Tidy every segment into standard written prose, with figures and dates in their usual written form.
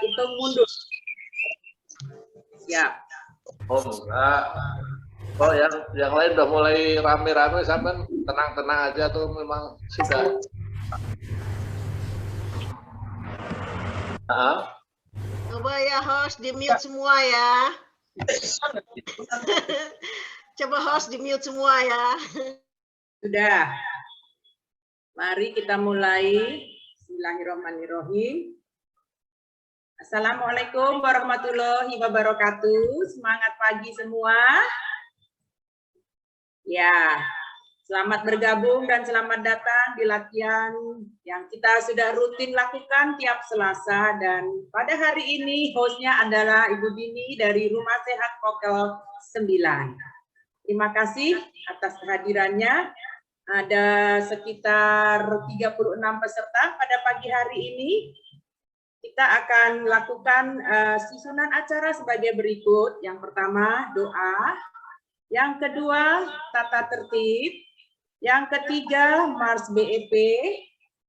hitung mundur. Siap. Oh enggak. Oh yang lain udah mulai rame-rame, sampai tenang-tenang aja tuh, memang sudah. Coba ya host di mute semua ya. Coba host di mute semua ya. Sudah. Mari kita mulai. Bismillahirrahmanirrahim. Assalamualaikum warahmatullahi wabarakatuh. Semangat pagi semua. Ya, selamat bergabung dan selamat datang di latihan yang kita sudah rutin lakukan tiap Selasa, dan pada hari ini hostnya adalah Ibu Dini dari Rumah Sehat Kokel 9. Terima kasih atas kehadirannya. Ada sekitar 36 peserta pada pagi hari ini. Kita akan lakukan susunan acara sebagai berikut. Yang pertama, doa. Yang kedua, tata tertib. Yang ketiga, Mars BEP.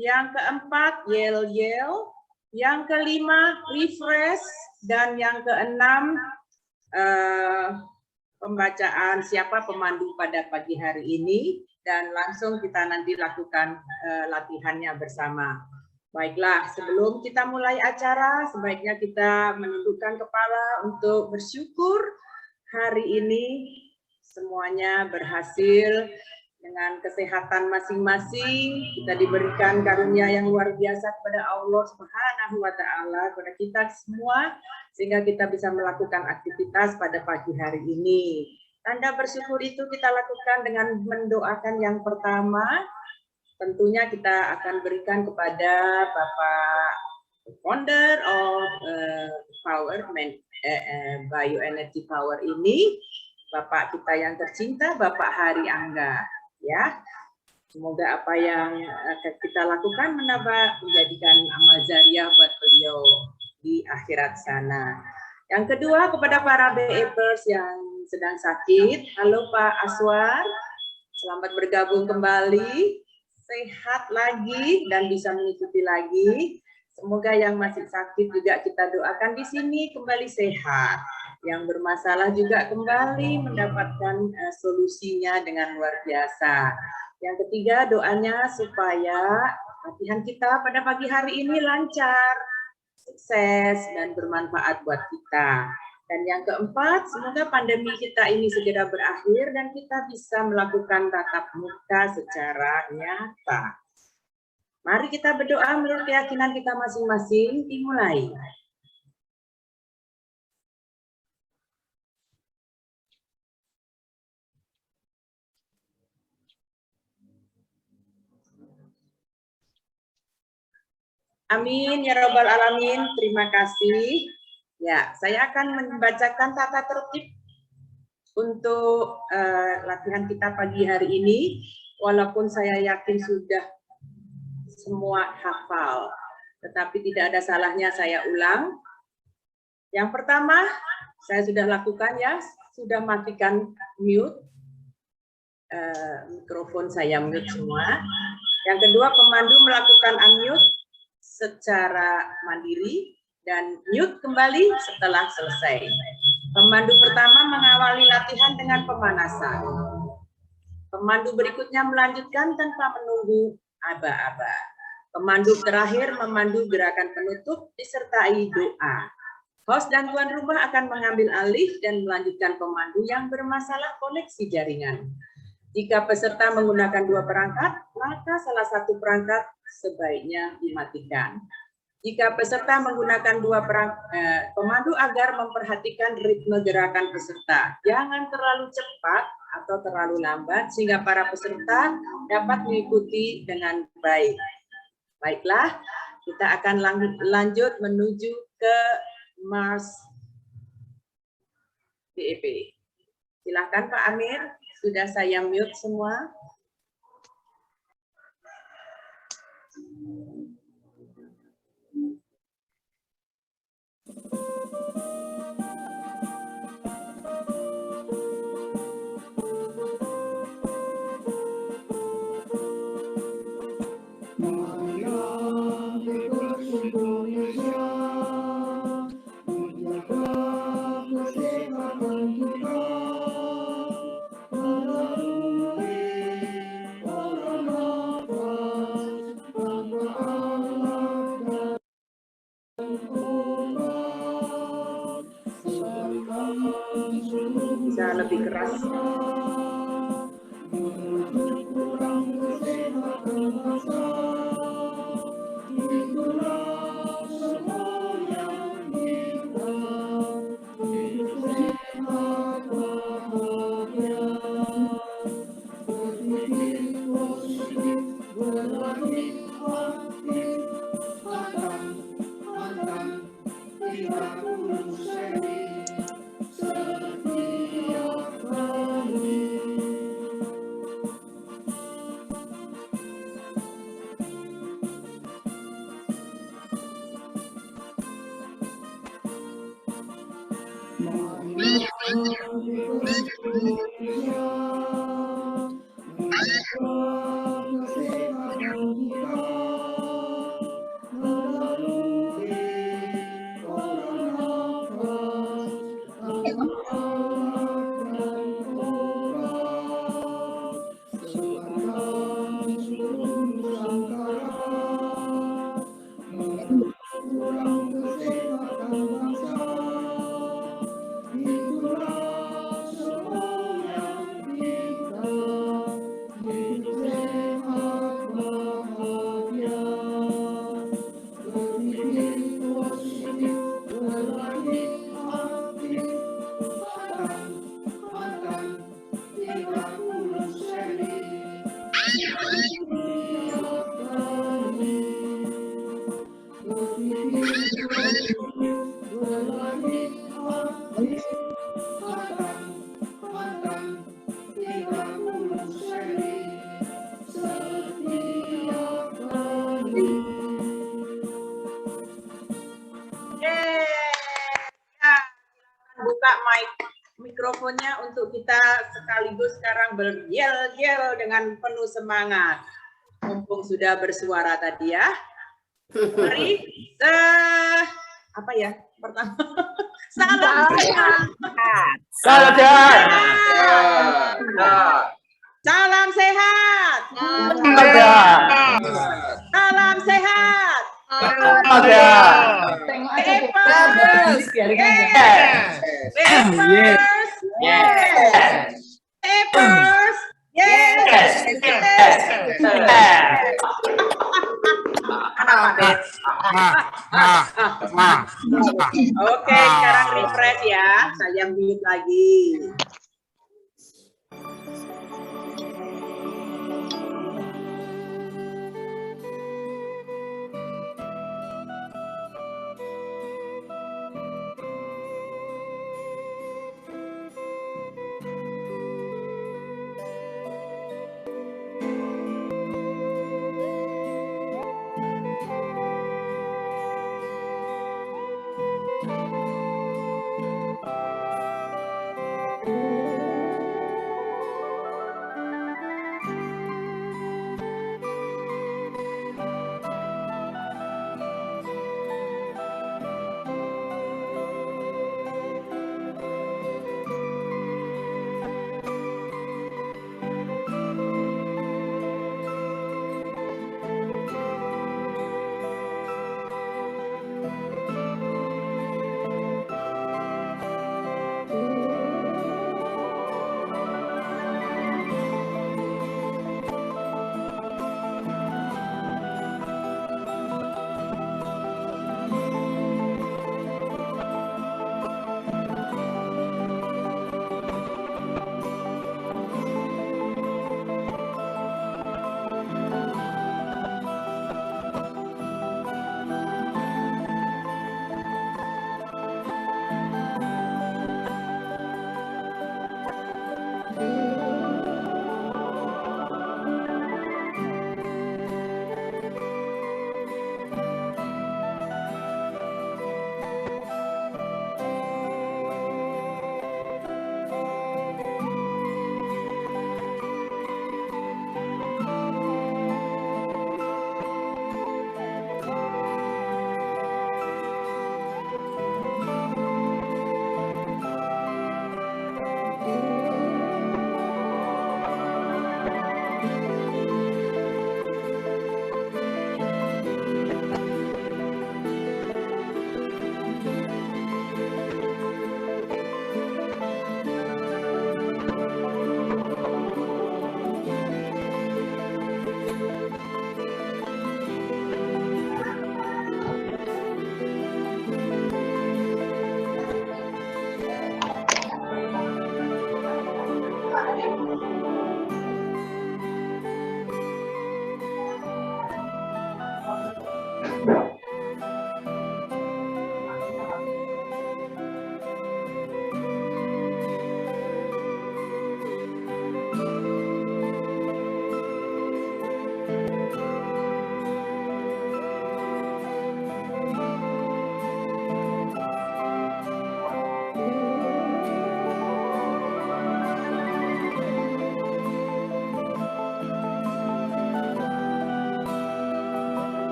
Yang keempat, yel-yel. Yang kelima, refresh. Dan yang keenam, pembacaan siapa pemandu pada pagi hari ini. Dan langsung kita nanti lakukan latihannya bersama. Baiklah, sebelum kita mulai acara, sebaiknya kita menundukkan kepala untuk bersyukur hari ini semuanya berhasil dengan kesehatan masing-masing. Kita diberikan karunia yang luar biasa kepada Allah Subhanahu wa Ta'ala, kepada kita semua, sehingga kita bisa melakukan aktivitas pada pagi hari ini. Tanda bersyukur itu kita lakukan dengan mendoakan yang pertama. Tentunya kita akan berikan kepada Bapak founder of bioenergy power ini, Bapak kita yang tercinta, Bapak Hari Angga, ya. Semoga apa yang kita lakukan menjadikan amal jariah buat beliau di akhirat sana. Yang kedua, kepada para BEPers yang sedang sakit, halo Pak Aswar, selamat bergabung kembali. Sehat lagi dan bisa mengikuti lagi. Semoga yang masih sakit juga kita doakan di sini kembali sehat. Yang bermasalah juga kembali mendapatkan solusinya dengan luar biasa. Yang ketiga, doanya supaya latihan kita pada pagi hari ini lancar, sukses, dan bermanfaat buat kita. Dan yang keempat, semoga pandemi kita ini segera berakhir dan kita bisa melakukan tatap muka secara nyata. Mari kita berdoa menurut keyakinan kita masing-masing. Dimulai. Amin ya Rabbal Alamin. Terima kasih. Ya, saya akan membacakan tata tertib untuk latihan kita pagi hari ini, walaupun saya yakin sudah semua hafal, tetapi tidak ada salahnya saya ulang. Yang pertama, saya sudah lakukan ya, sudah matikan mute, mikrofon saya mute semua. Yang kedua, pemandu melakukan unmute secara mandiri dan mute kembali setelah selesai. Pemandu pertama mengawali latihan dengan pemanasan. Pemandu berikutnya melanjutkan tanpa menunggu aba-aba. Pemandu terakhir memandu gerakan penutup disertai doa. Host dan tuan rumah akan mengambil alih dan melanjutkan pemandu yang bermasalah koneksi jaringan. Jika peserta menggunakan dua perangkat, maka salah satu perangkat sebaiknya dimatikan. Jika peserta menggunakan dua pemandu agar memperhatikan ritme gerakan peserta. Jangan terlalu cepat atau terlalu lambat sehingga para peserta dapat mengikuti dengan baik. Baiklah, kita akan lanjut menuju ke Mars BEP. Silakan Pak Amir, sudah saya mute semua. Bisa lebih keras. Buka mikrofonnya untuk kita sekaligus sekarang beryel-yel dengan penuh semangat. Mumpung sudah bersuara tadi ya. Mari, apa ya pertama? Salam sehat. Salam sehat. Salam sehat. Salam sehat. Salam sehat. Salam sehat. Papers. Yes. Papers. Yes. Oke, sekarang refresh ya. Saya mute lagi.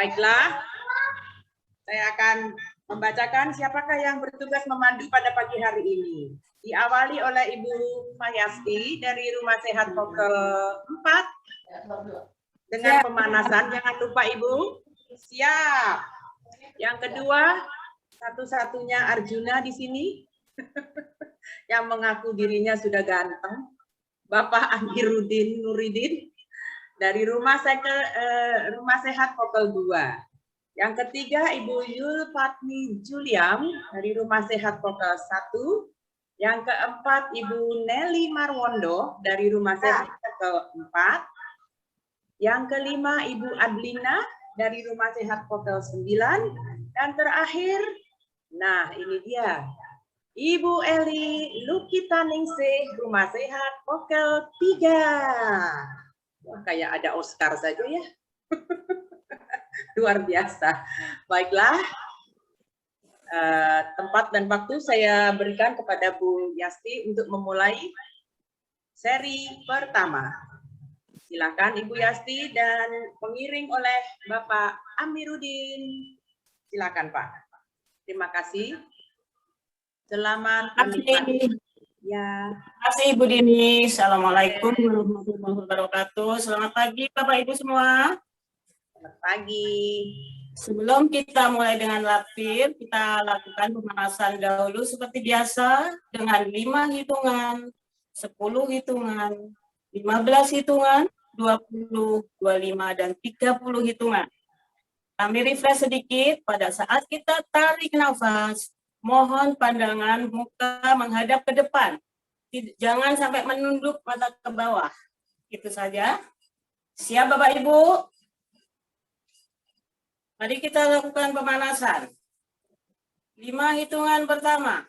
Baiklah, saya akan membacakan siapakah yang bertugas memandu pada pagi hari ini. Diawali oleh Ibu Mayasti dari Rumah Sehat Pokel 4 dengan pemanasan. Jangan lupa Ibu. Siap. Yang kedua, satu-satunya Arjuna di sini yang mengaku dirinya sudah ganteng, Bapak Amiruddin Nuridin dari Rumah Sehat Pokel 2. Yang ketiga, Ibu Yul Fatmi Juliam dari Rumah Sehat Pokel 1. Yang keempat, Ibu Nelly Marwondo dari Rumah Sehat Pokel 4. Yang kelima, Ibu Adlina dari Rumah Sehat Pokel 9. Dan terakhir, nah ini dia, Ibu Eli Lukitaningsih, Rumah Sehat Pokel 3. Wah, kayak ada Oscar saja ya. Luar biasa. Baiklah, tempat dan waktu saya berikan kepada Bu Yasti untuk memulai seri pertama. Silakan Ibu Yasti dan pengiring oleh Bapak Amiruddin. Silakan Pak. Terima kasih. Selamat menikmati. Ya. Terima kasih Ibu Dini. Assalamualaikum warahmatullahi wabarakatuh. Selamat pagi Bapak Ibu semua. Selamat pagi. Sebelum kita mulai dengan latih, kita lakukan pemanasan dahulu seperti biasa dengan 5 hitungan, 10 hitungan, 15 hitungan, 20, 25, dan 30 hitungan. Kami refresh sedikit pada saat kita tarik nafas. Mohon pandangan muka menghadap ke depan. Jangan sampai menunduk mata ke bawah. Itu saja. Siap Bapak Ibu? Mari kita lakukan pemanasan. 5 hitungan pertama.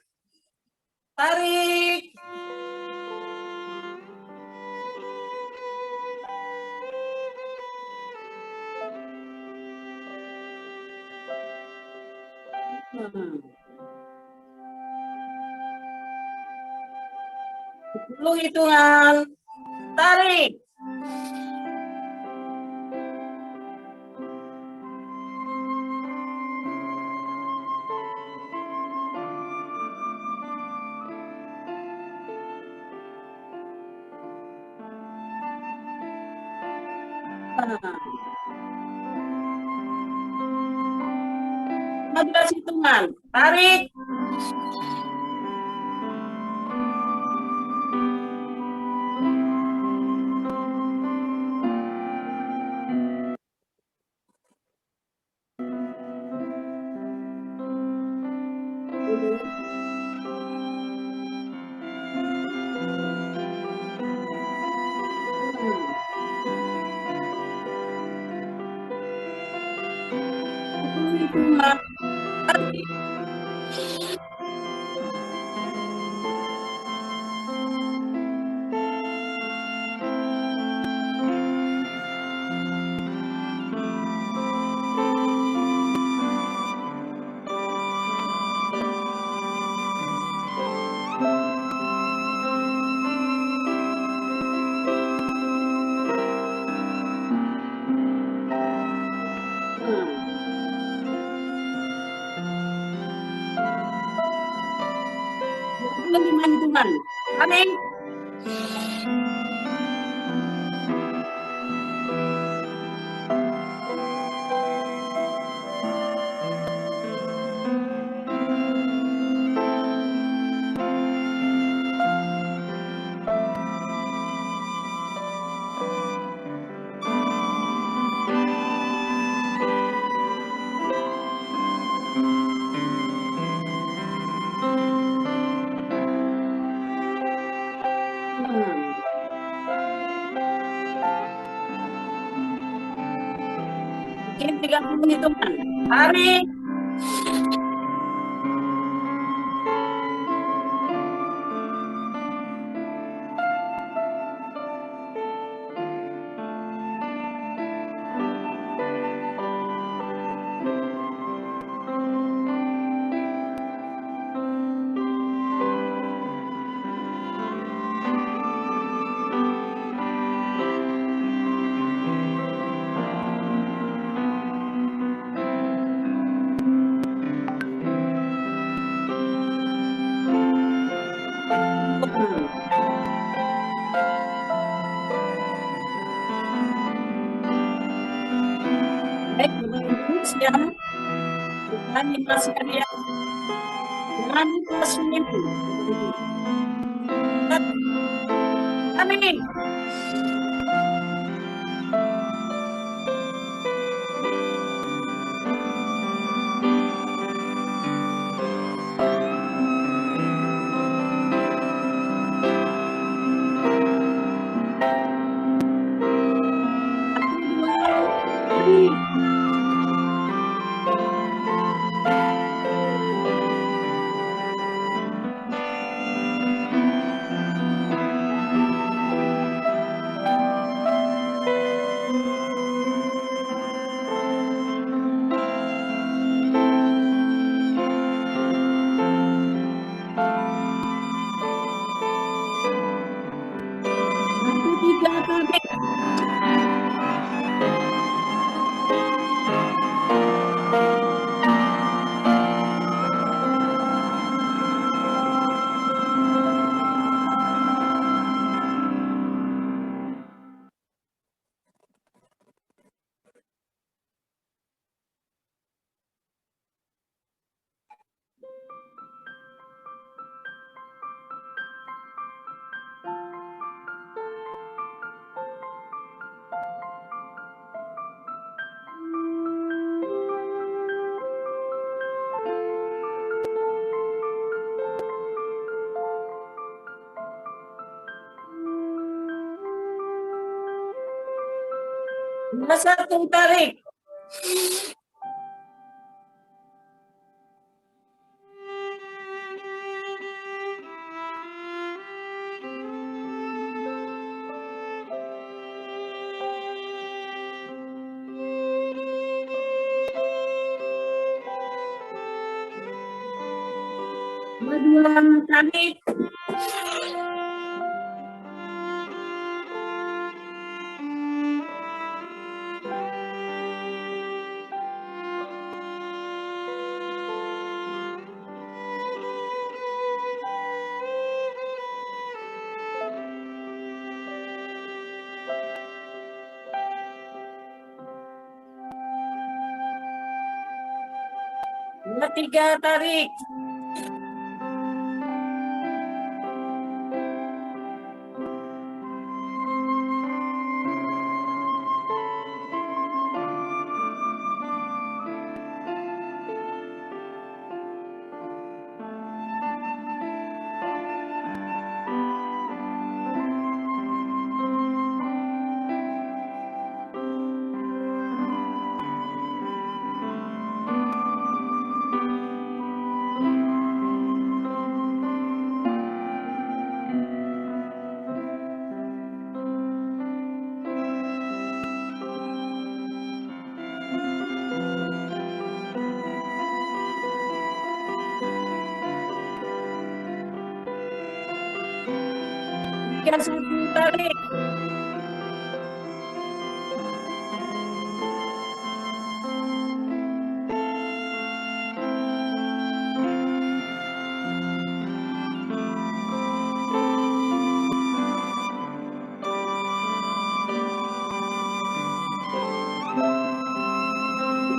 Tarik. Sepuluh hitungan. Tarik. Nah, 15 hitungan. Tarik. Hitungan. Tarik. Oke, 30 hitungan. Tarik. Baik, Ibu siang. Kami masih ada kami masih itu. Amin. Satu, tiga, tarik. Satu, tarik. Dua, tarik. Dua, tiga, tarik. Tiga, satu, tarik.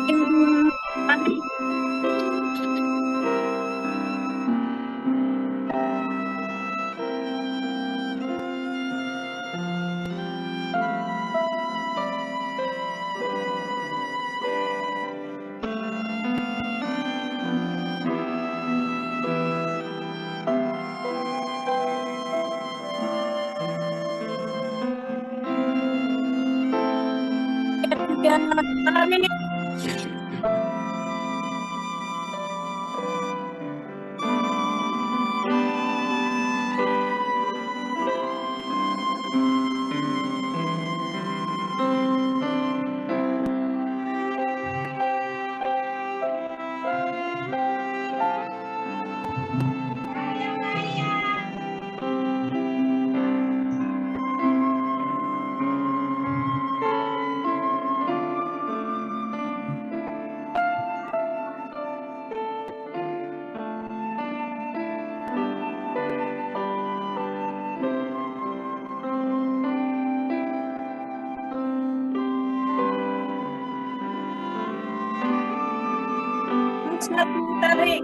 Tiga, dua, tarik. Tiga, tarik. tarik. Tarik.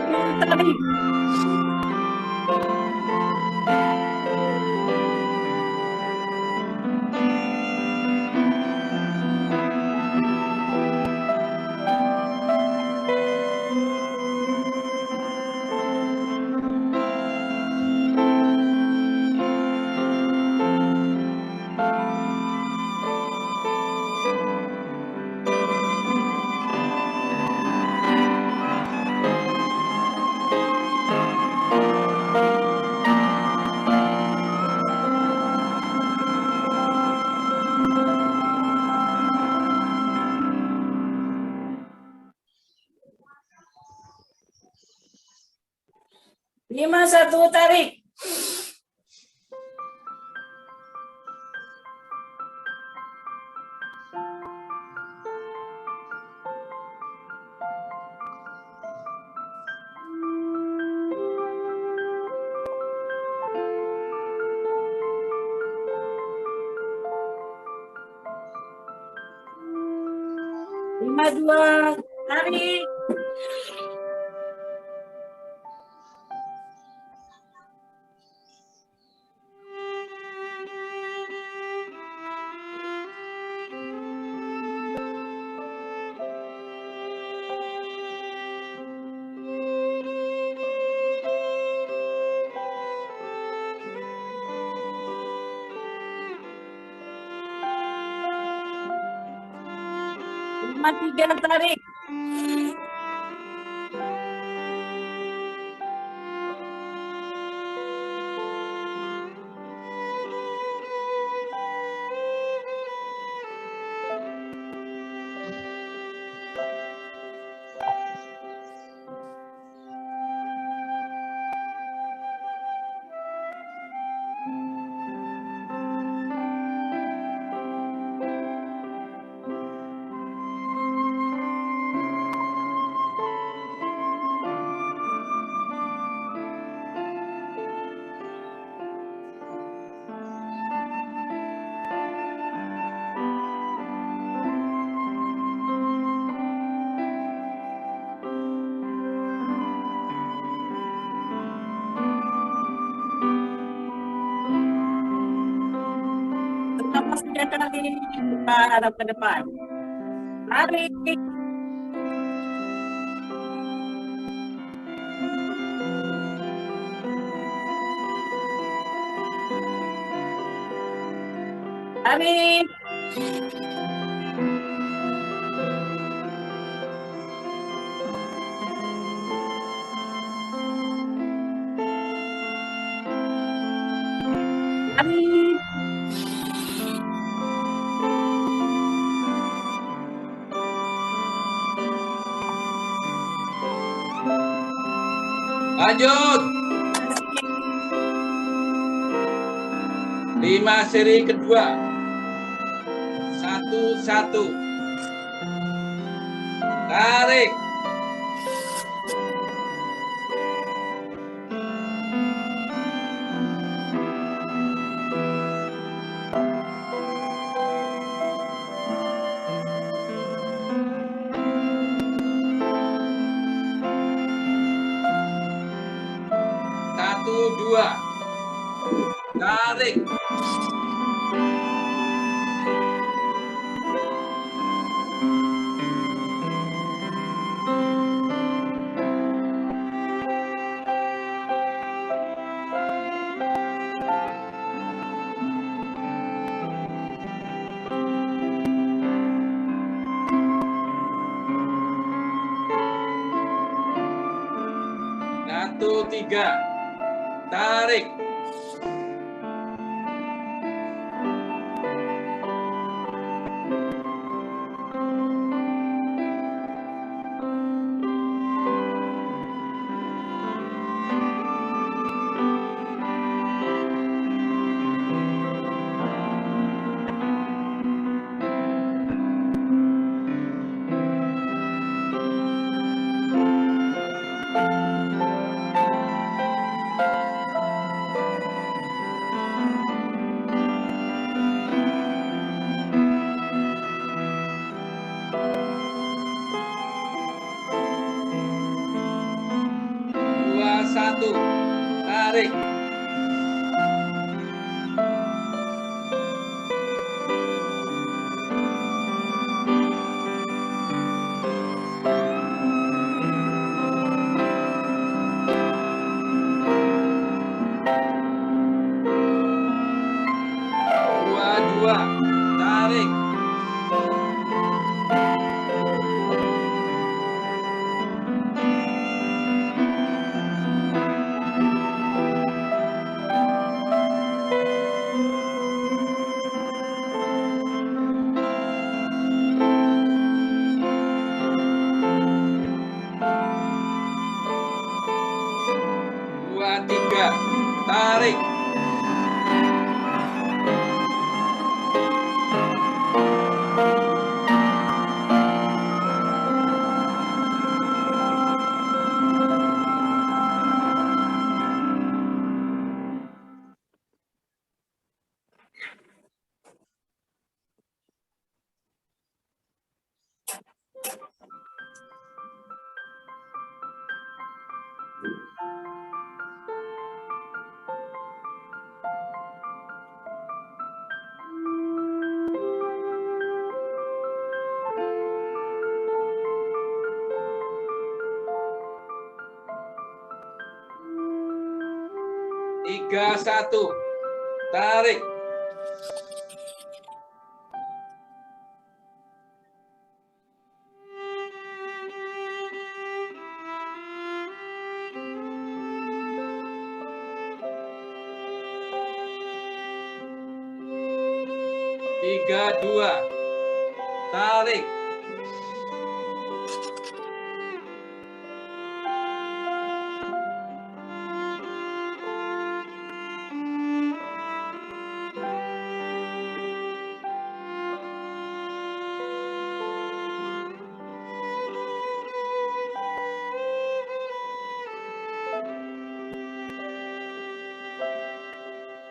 40 tarik. Lima satu tarik. Lima dua tarik. Lima tiga tarik. Terlepas 3 kali, kita hadap ke depan. Tarik. Tarik. Tarik. Lanjut. 5 seri kedua. 1-1. Tarik. Dua. Tarik. 1, 3. Tarik. Satu, tarik. Dua, tarik. Dua, tiga, tarik. Tiga, satu, tarik. Tiga, dua, tarik.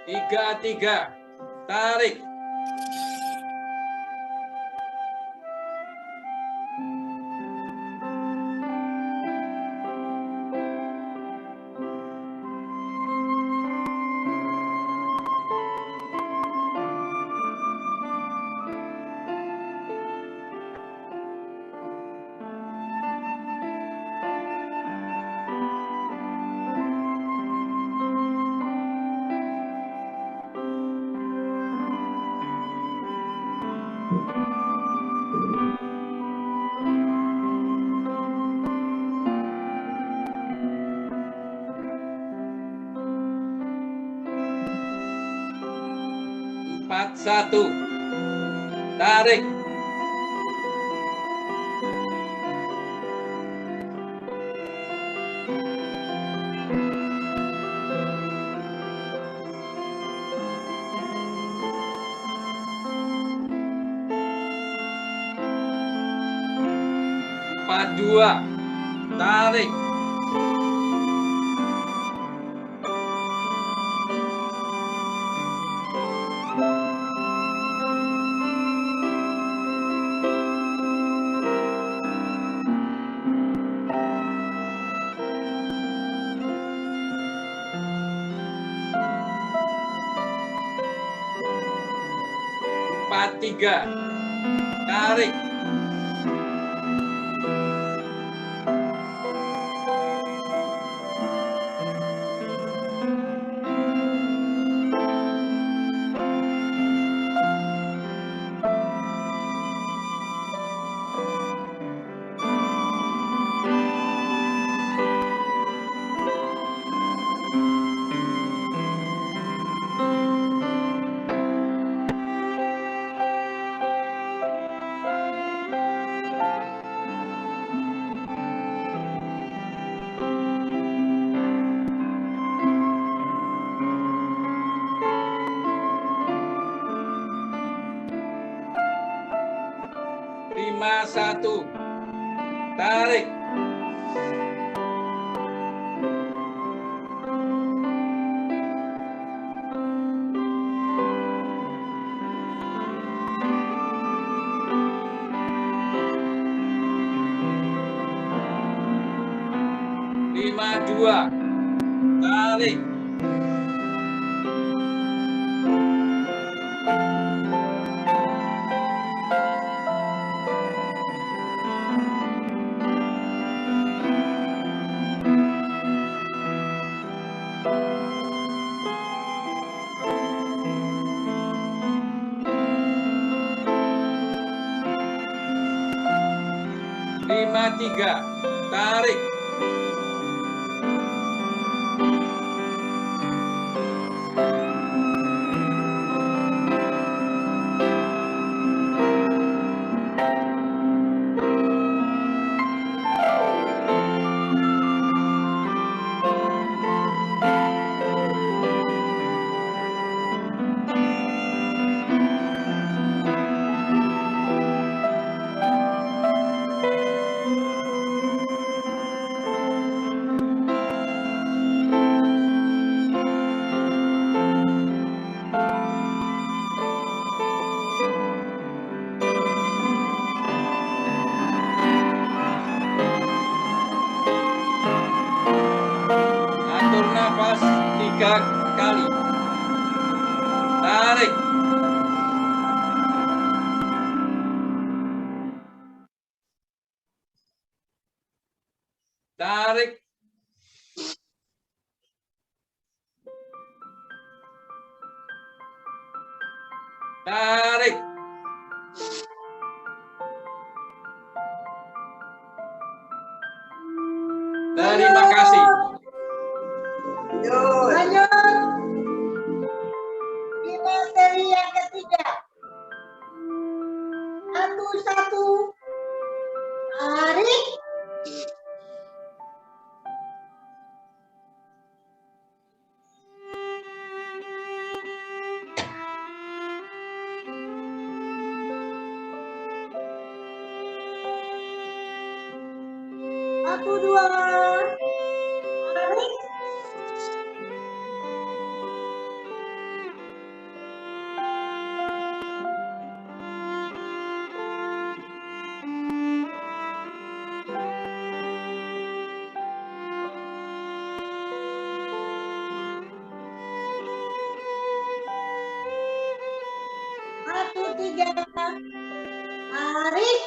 Tiga, tiga, tarik. Empat, satu, tarik. Empat, dua, tarik. Empat, tiga, tarik. 51. Tarik. Lima dua. Tarik. Lima tiga. Tarik. Atur nafas 3 kali. Tarik. Tarik. Tarik. Terima kasih. Lanjut. Di materi yang ketiga. Satu. Tarik. Satu, dua. Tarik. Satu, tiga. Tarik.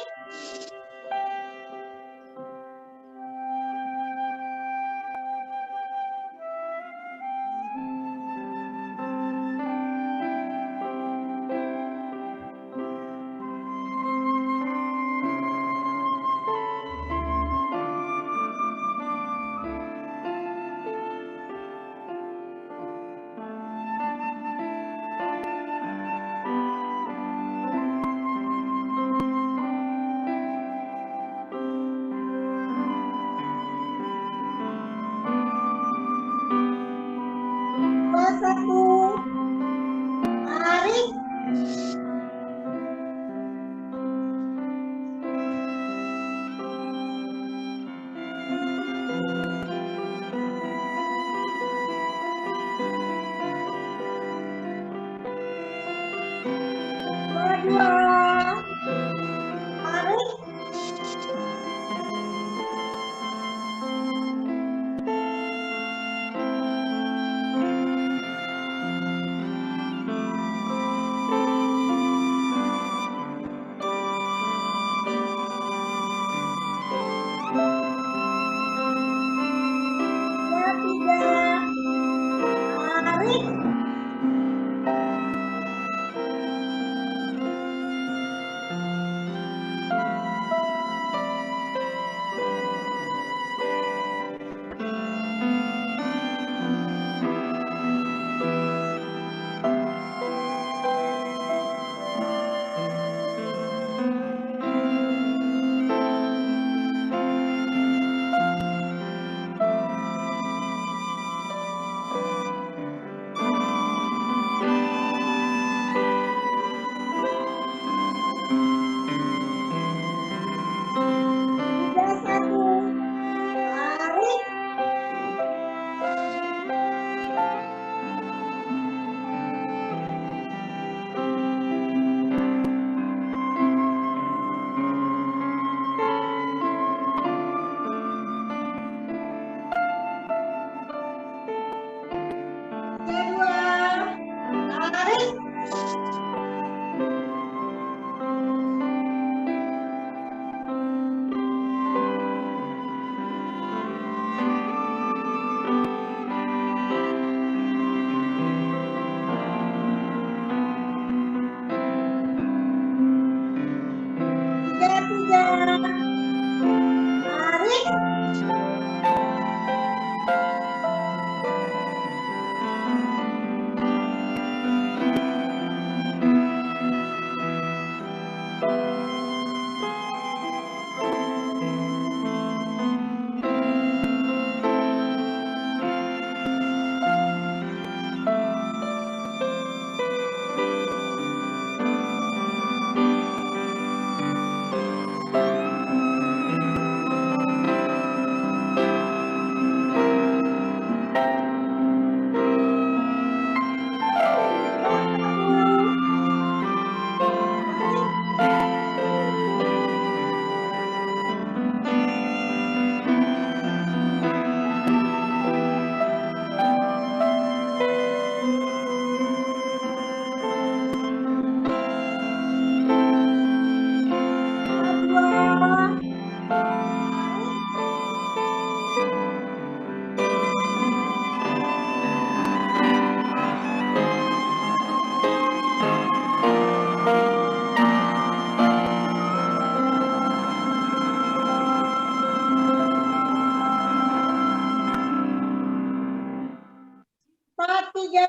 3,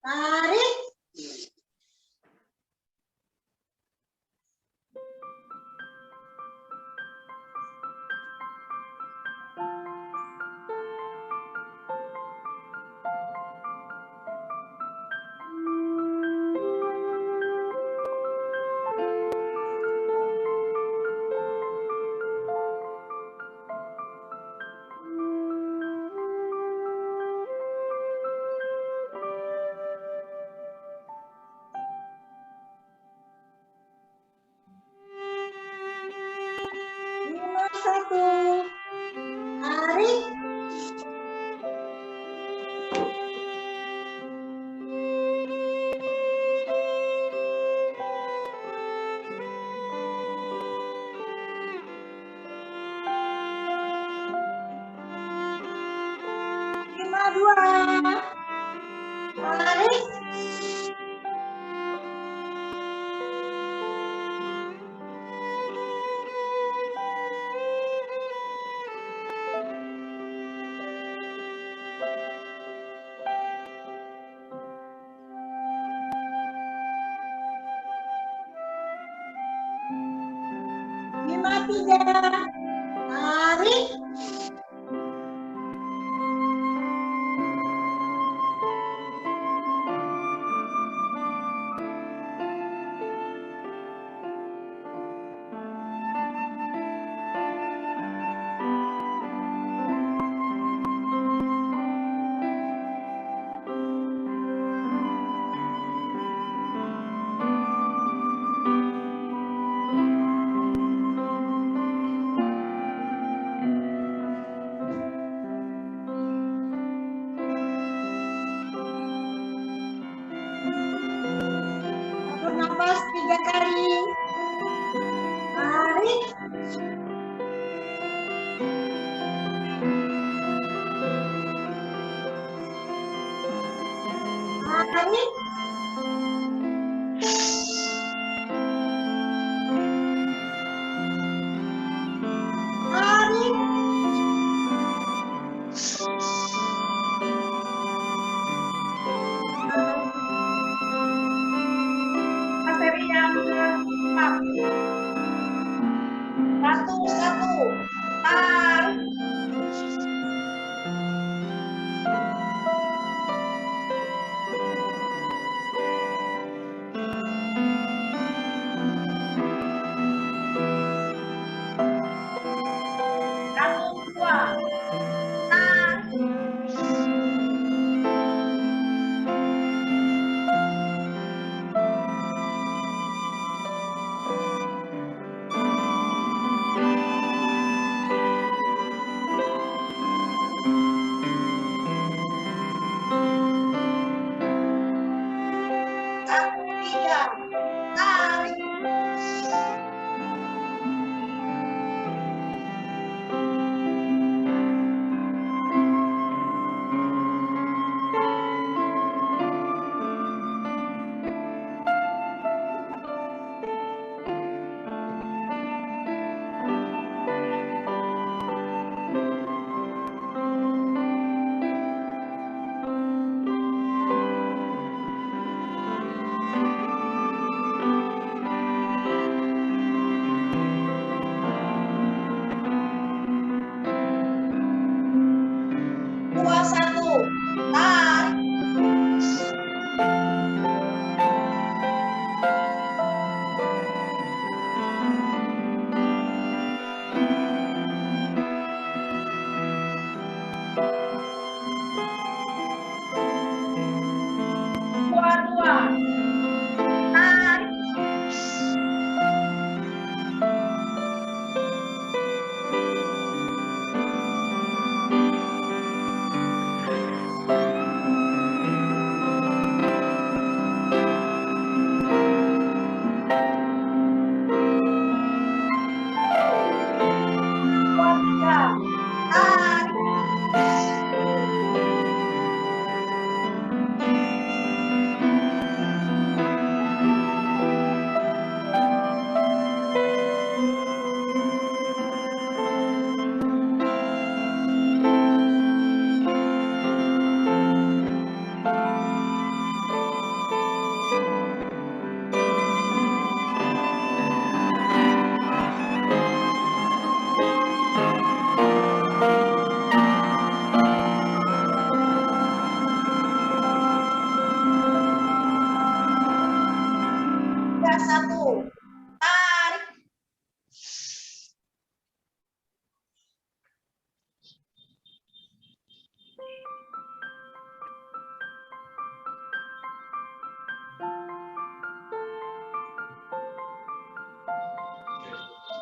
tarik. Satu, tarik. Lima, dua, tarik. Lima, tiga, tarik. Atur nafas 3 kali. Tarik. Tarik. Tarik. Materi yang keempat. Satu, tarik. Satu, dua, tarik. Satu, tiga, tarik. Dua, satu, tarik. Dua, tarik.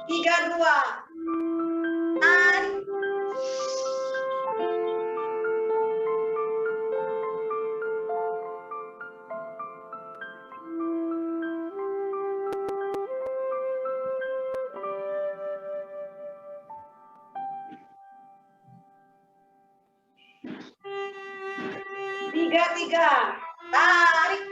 32. Tarik. Tiga. Tarik.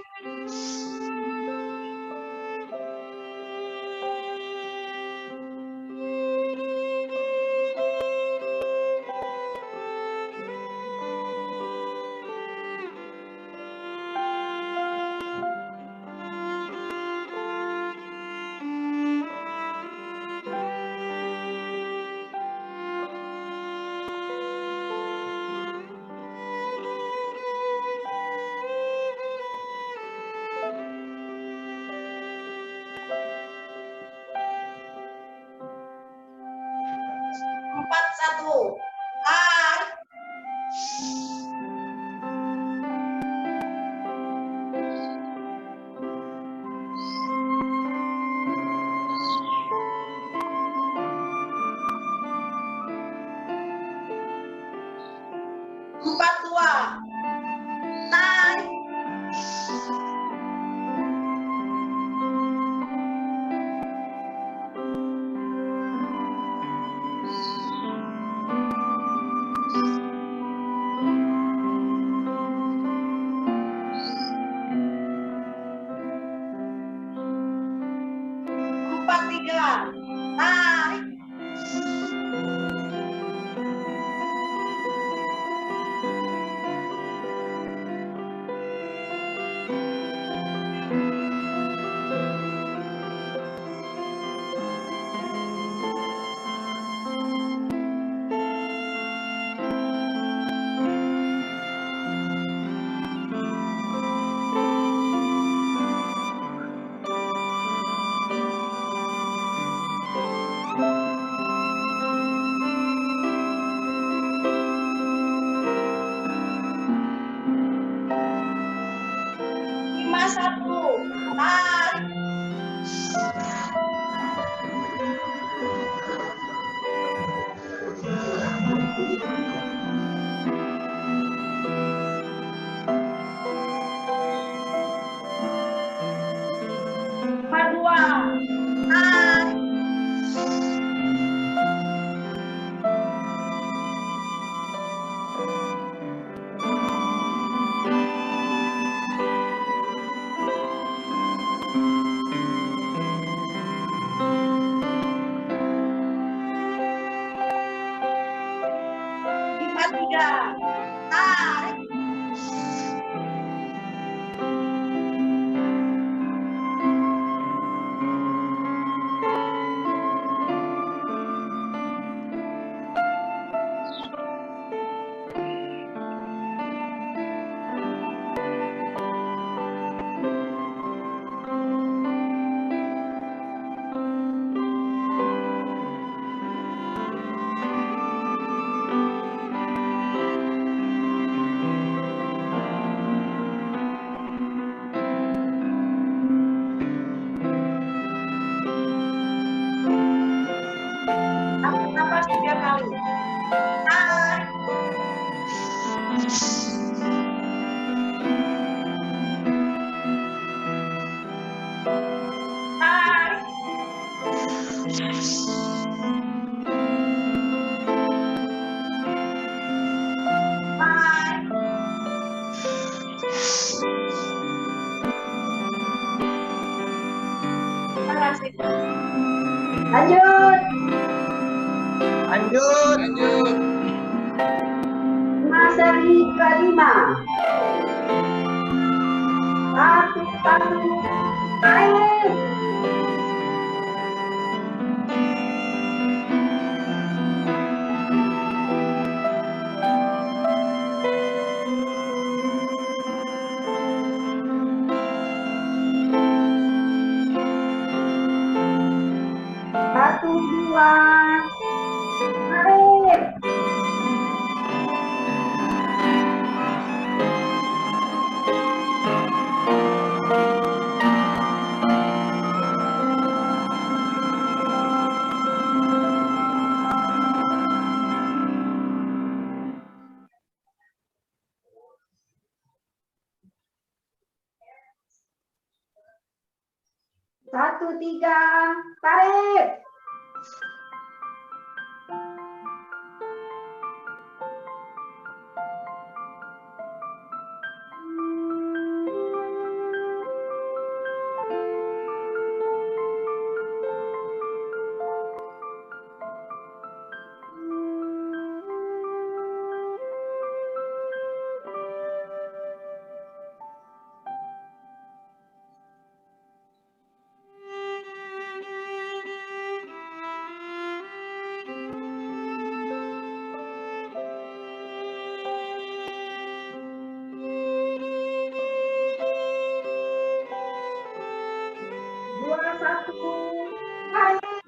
Empat satu. Tarik. Empat dua. Tarik. Empat tiga. Tarik. Lima satu. Tarik. Lima dua. Tarik. Lima tiga. Tarik. Tarik nafas 3 kali. Tarik. Tarik. Tarik. Terima kasih. Lanjut. Lanjut. Lanjut. Seri kelima. Satu. Air. Satu, dua. Air. 1, 3, tarik. Dua, satu, tarik.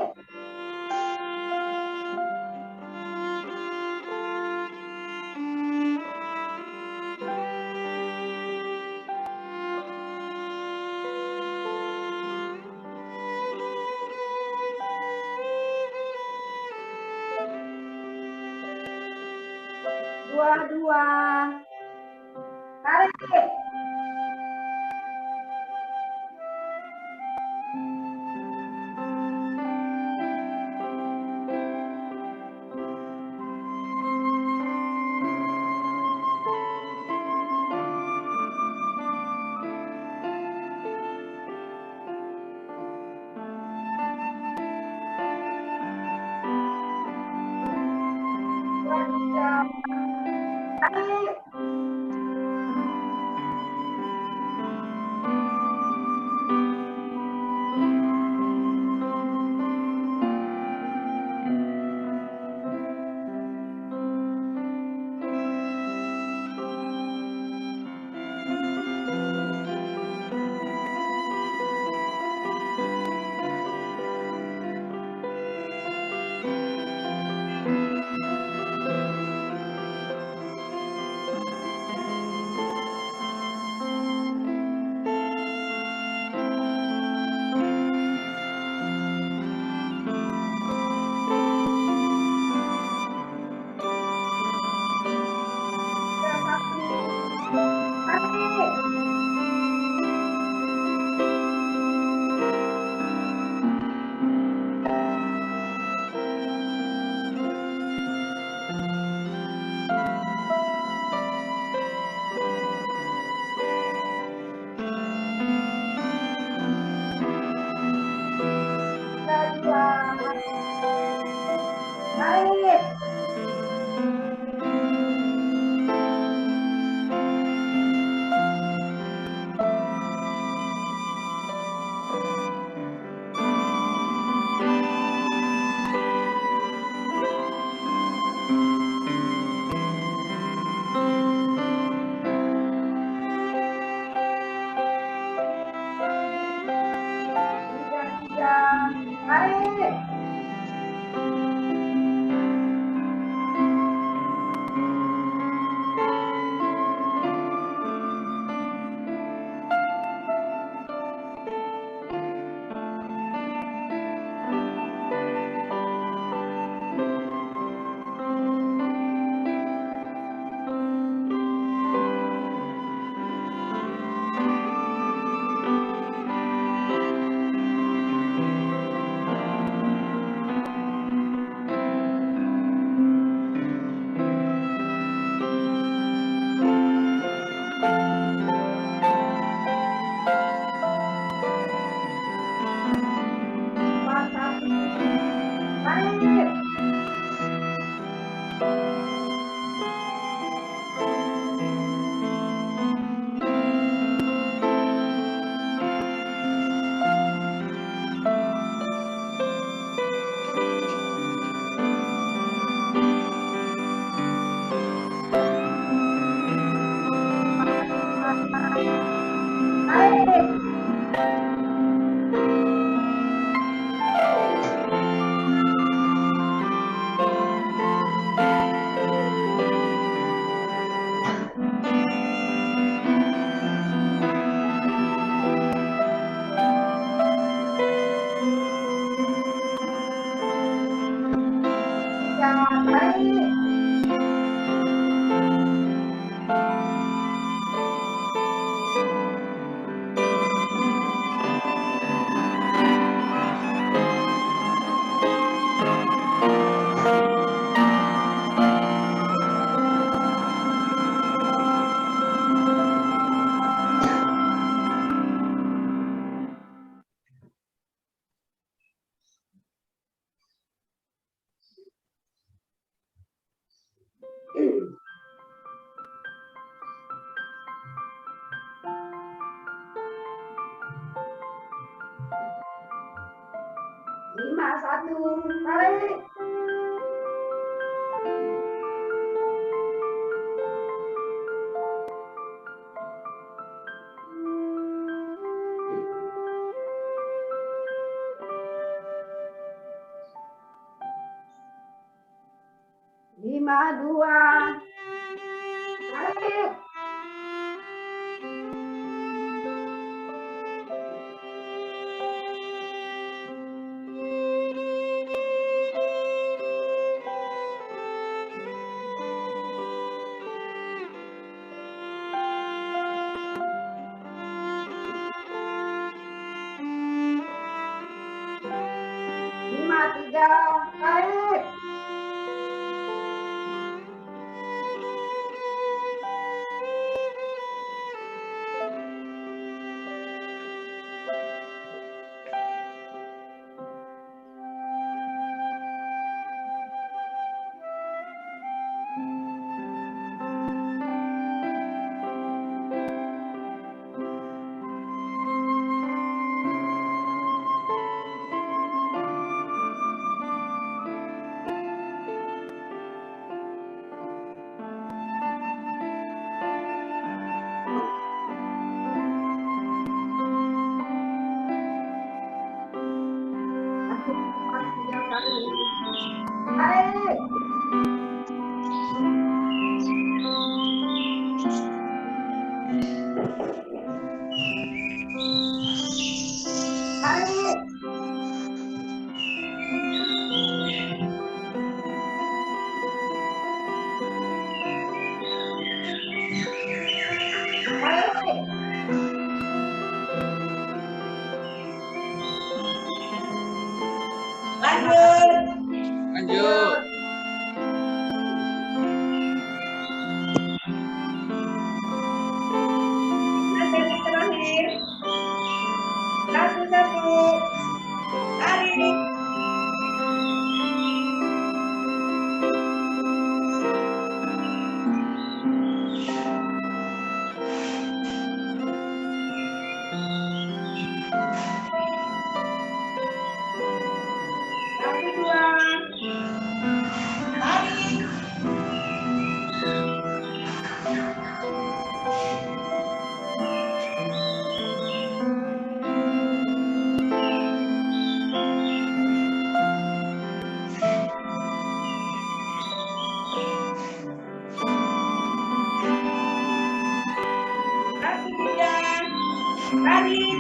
Dua, tarik. Dua, tiga, tarik. 51, tarik. Lima, dua, tarik. Lima, tiga, tarik. Tarik. Tarik. Tarik. Lanjut. Lanjut. Detik terakhir. Satu, tarik. Satu, dua, tarik. Satu, tiga, tarik.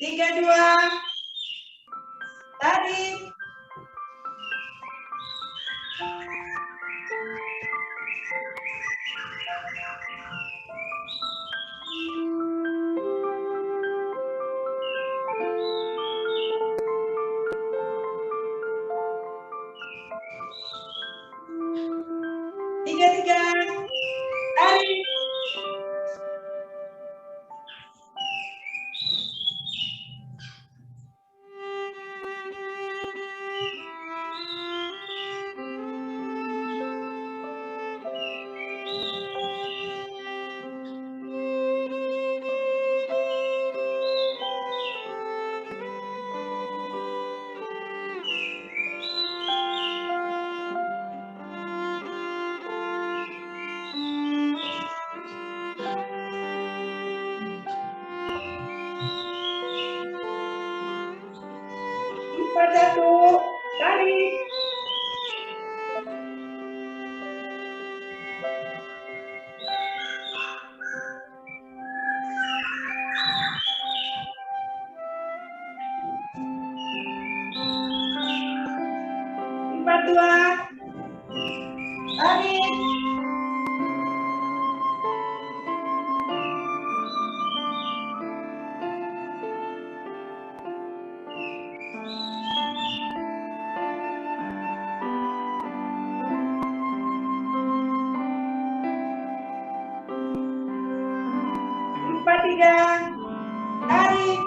32, tarik. Tiga, tarik. Empat, satu, tarik. Empat, dua, tarik. Empat, tiga, tarik.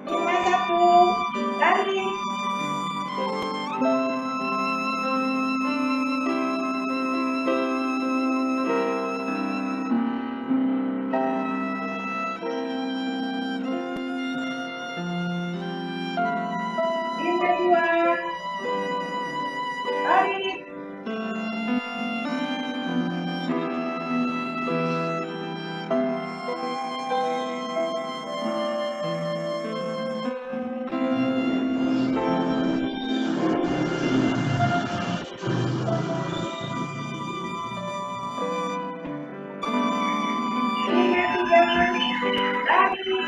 Lima, satu, tarik. Lima, dua, tarik. Lima, tiga, tarik.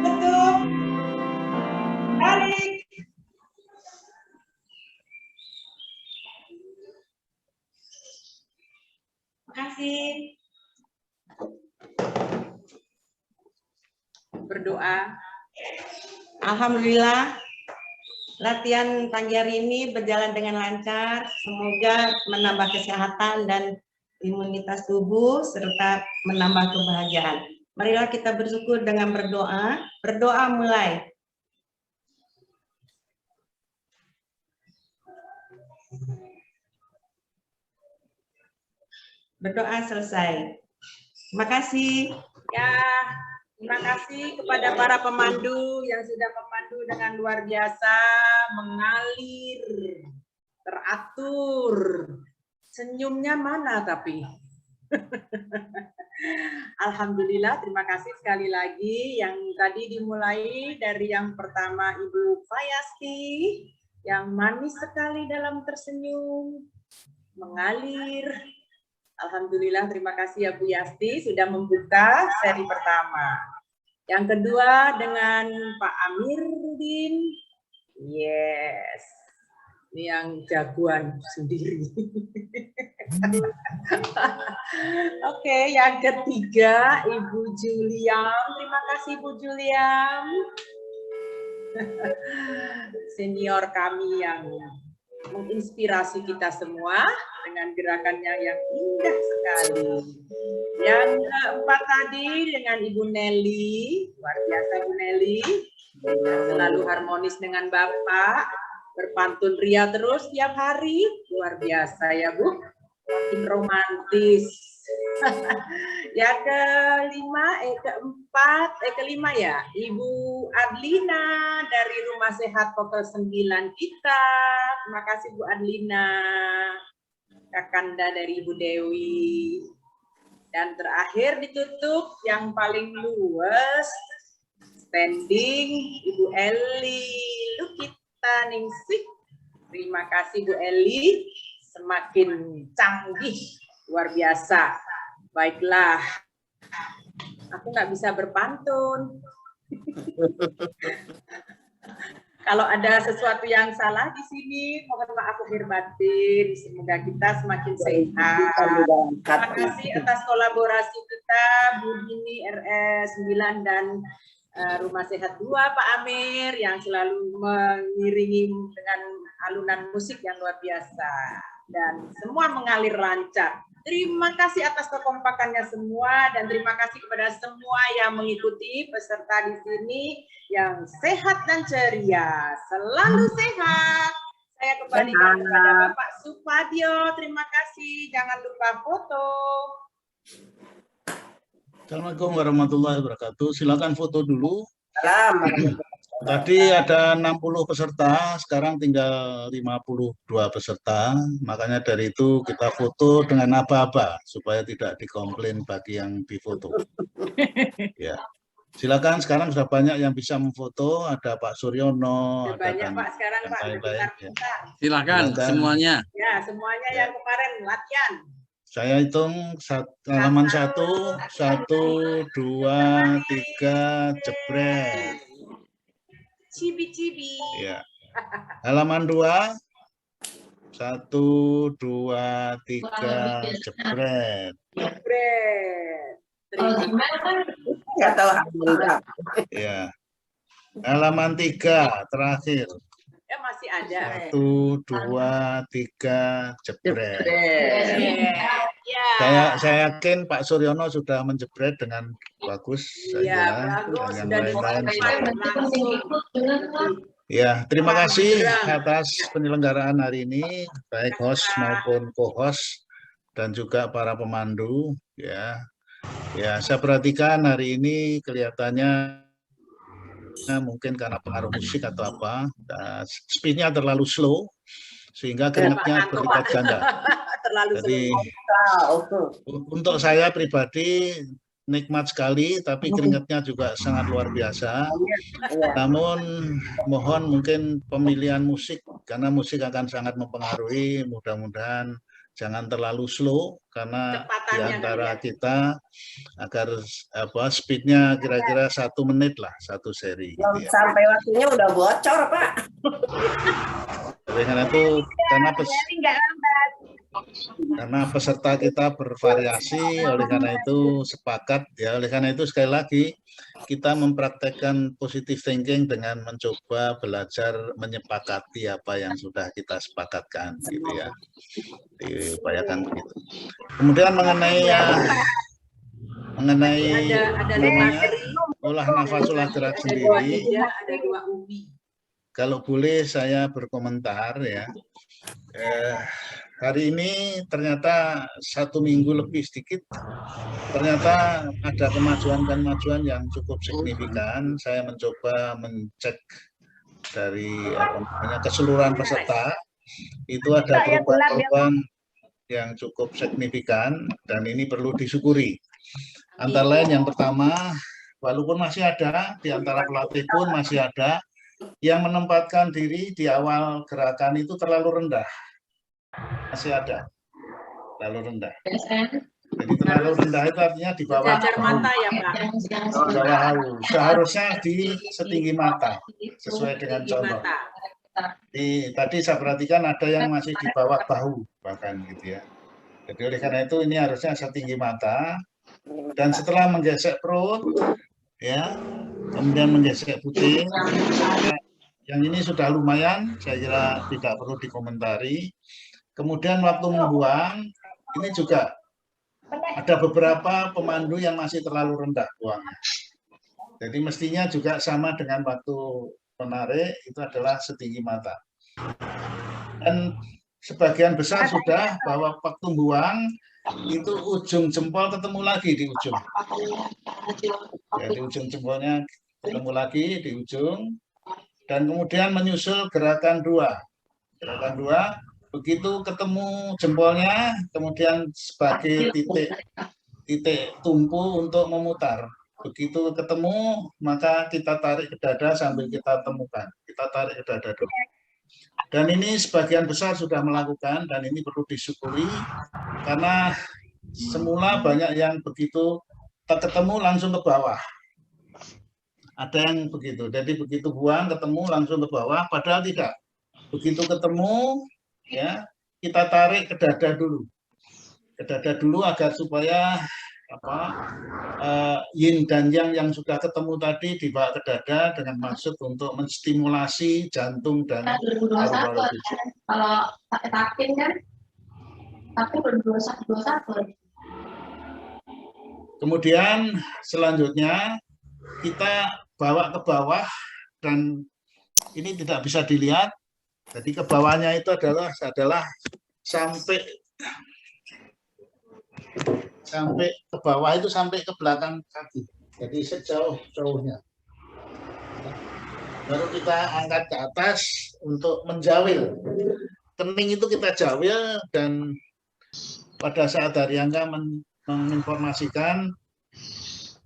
Tutup. Tarik. Makasih. Berdoa. Alhamdulillah, latihan pagi hari ini berjalan dengan lancar. Semoga menambah kesehatan dan imunitas tubuh serta menambah kebahagiaan. Marilah kita bersyukur dengan berdoa. Berdoa mulai. Berdoa selesai. Terima kasih. Ya, terima kasih kepada para pemandu yang sudah memandu dengan luar biasa, mengalir, teratur. Senyumnya mana tapi? Alhamdulillah, terima kasih sekali lagi. Yang tadi dimulai dari yang pertama Ibu Fayasti, yang manis sekali dalam tersenyum, mengalir. Alhamdulillah, terima kasih ya Bu Yasti sudah membuka seri pertama. Yang kedua dengan Pak Amiruddin. Yes. Ini yang jagoan sendiri. Oke, yang ketiga Ibu Juliam. Terima kasih Bu Juliam. Senior kami yang menginspirasi kita semua dengan gerakannya yang indah sekali. Yang keempat tadi dengan Ibu Nelly, luar biasa Bu Nelly, selalu harmonis dengan Bapak, berpantun ria terus tiap hari, luar biasa ya Bu, makin romantis. Yang kelima ya, Ibu Adlina dari Rumah Sehat Pokok 9 kita. Terima kasih Bu Adlina. Kakanda dari Ibu Dewi. Dan terakhir ditutup yang paling luas, standing Ibu Eli. Lukita Ningsih. Terima kasih Bu Eli. Semakin canggih. Luar biasa. Baiklah. Aku nggak bisa berpantun. Kalau ada sesuatu yang salah di sini, mohon maaf lahir batin. Semoga kita semakin sehat. Terima kasih atas kolaborasi kita, Bu Dini, RS 9 dan Rumah Sehat 2, Pak Amir, yang selalu mengiringi dengan alunan musik yang luar biasa. Dan semua mengalir lancar. Terima kasih atas kekompakannya semua dan terima kasih kepada semua yang mengikuti peserta di sini yang sehat dan ceria. Selalu sehat. Saya kembalikan kepada Bapak Supadio. Terima kasih. Jangan lupa foto. Assalamualaikum warahmatullahi wabarakatuh. Silakan foto dulu. Tadi ada 60 peserta, sekarang tinggal 52 peserta. Makanya dari itu kita foto dengan aba-aba supaya tidak dikomplain bagi yang difoto. Ya. Silakan, sekarang sudah banyak yang bisa memfoto. Ada Pak Suryono, ada banyak Pak sekarang Pak. Silakan semuanya. Ya, semuanya yang kemarin latihan. Saya hitung halaman 1, 2, 3, jebret. Cibi-cibi. Ya. Halaman 2, 1, 2, 3, jebret. Jebret. Ya. Halaman 3, terakhir. Ya, masih ada. 1, 2, 3, jebret. Ya. Saya yakin Pak Suryono sudah menjebret dengan bagus. Iya, bagus. Yang Sudah ya, terima kasih atas penyelenggaraan hari ini, baik host maupun co-host dan juga para pemandu. Ya, saya perhatikan hari ini kelihatannya mungkin karena pengaruh musik atau apa, speednya terlalu slow sehingga keringatnya berlipat ganda. Jadi untuk saya pribadi nikmat sekali, tapi keringatnya juga sangat luar biasa. Namun mohon mungkin pemilihan musik, karena musik akan sangat mempengaruhi, mudah-mudahan jangan terlalu slow, karena di antara kita agar speednya kira-kira 1 menit lah, 1 seri. Belum gitu ya. Sampai waktunya udah bocor Pak. Karena itu, karena peserta kita bervariasi, oleh karena itu sepakat ya. Oleh karena itu sekali lagi kita mempraktekkan positive thinking dengan mencoba belajar menyepakati apa yang sudah kita sepakatkan, gitu ya. Diupayakan begitu. Kemudian mengenai olah nafas, olah gerak sendiri. Kalau boleh saya berkomentar ya. Hari ini ternyata 1 minggu lebih sedikit, ternyata ada kemajuan yang cukup signifikan. Saya mencoba mencek dari keseluruhan peserta, itu ada perubahan yang cukup signifikan dan ini perlu disyukuri. Antara lain yang pertama, walaupun masih ada, di antara pelatih pun masih ada, yang menempatkan diri di awal gerakan itu terlalu rendah. Masih ada, terlalu rendah. Jadi terlalu rendah itu artinya di bawah Sejajar mata ya Pak. di bawah bahu. Seharusnya di setinggi mata sesuai dengan Tinggi contoh. mata. Tadi saya perhatikan ada yang masih di bawah bahu bahkan gitu ya. Jadi oleh karena itu ini harusnya setinggi mata. Dan setelah menggesek perut, ya, kemudian menggesek putih, yang ini sudah lumayan, saya kira tidak perlu dikomentari. Kemudian waktu membuang, ini juga ada beberapa pemandu yang masih terlalu rendah buangnya. Jadi mestinya juga sama dengan waktu menarik, itu adalah setinggi mata. Dan sebagian besar sudah bahwa waktu buang, itu ujung jempol ketemu lagi di ujung. Jadi ujung jempolnya ketemu lagi di ujung. Dan kemudian menyusul gerakan 2. Gerakan 2. Begitu ketemu jempolnya, kemudian sebagai titik tumpu untuk memutar. Begitu ketemu, maka kita tarik ke dada sambil kita temukan. Kita tarik ke dada dulu. Dan ini sebagian besar sudah melakukan, dan ini perlu disyukuri, karena semula banyak yang begitu tak ketemu langsung ke bawah. Ada yang begitu, jadi begitu buang ketemu langsung ke bawah, padahal tidak. Begitu ketemu, ya kita tarik ke dada dulu, agar supaya yin dan yang sudah ketemu tadi dibawa ke dada dengan maksud untuk menstimulasi jantung dan paru-paru tubuh. Kalau pakai takin kan, tapi berdosa. Kemudian selanjutnya kita bawa ke bawah, dan ini tidak bisa dilihat. Jadi ke bawahnya itu adalah sampai ke bawah itu sampai ke belakang kaki. Jadi sejauh-jauhnya. Baru kita angkat ke atas untuk menjawil. Kening itu kita jawil, dan pada saat Haryangga menginformasikan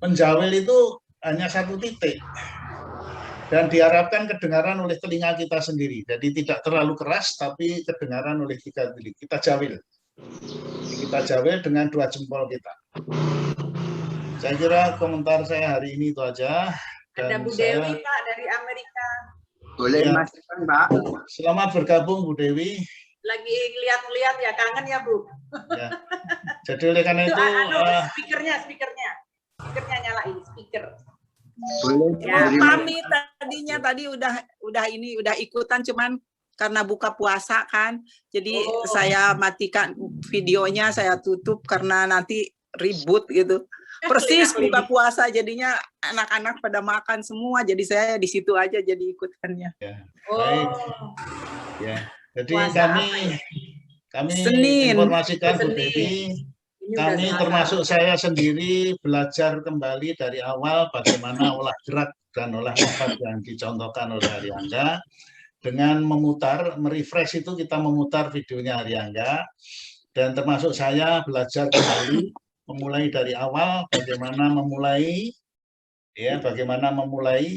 menjawil itu hanya satu titik. Dan diharapkan kedengaran oleh telinga kita sendiri. Jadi tidak terlalu keras, tapi kedengaran oleh kita sendiri. Kita jawil. Kita jawil dengan 2 jempol kita. Saya kira komentar saya hari ini itu aja. Ada Bu Dewi Pak dari Amerika. Boleh Ya. Mas Pak. Selamat bergabung Bu Dewi. Lagi lihat-lihat ya, kangen ya Bu. Ya. Jadi oleh karena itu speakernya nyalain speaker. Boleh. Ya, Kami tadi udah ikutan, cuman karena buka puasa kan, jadi saya matikan videonya, saya tutup karena nanti ribut gitu. Persis buka puasa, jadinya anak-anak pada makan semua, jadi saya di situ aja jadi ikutannya. Ya. Baik. Ya. Jadi kami Senin. informasikan Bu Dewi, kami termasuk saya sendiri belajar kembali dari awal bagaimana olah gerak dan olah nafas yang dicontohkan oleh Haryangga. Dengan merefresh itu kita memutar videonya Haryangga, dan termasuk saya belajar kembali, memulai dari awal bagaimana memulai,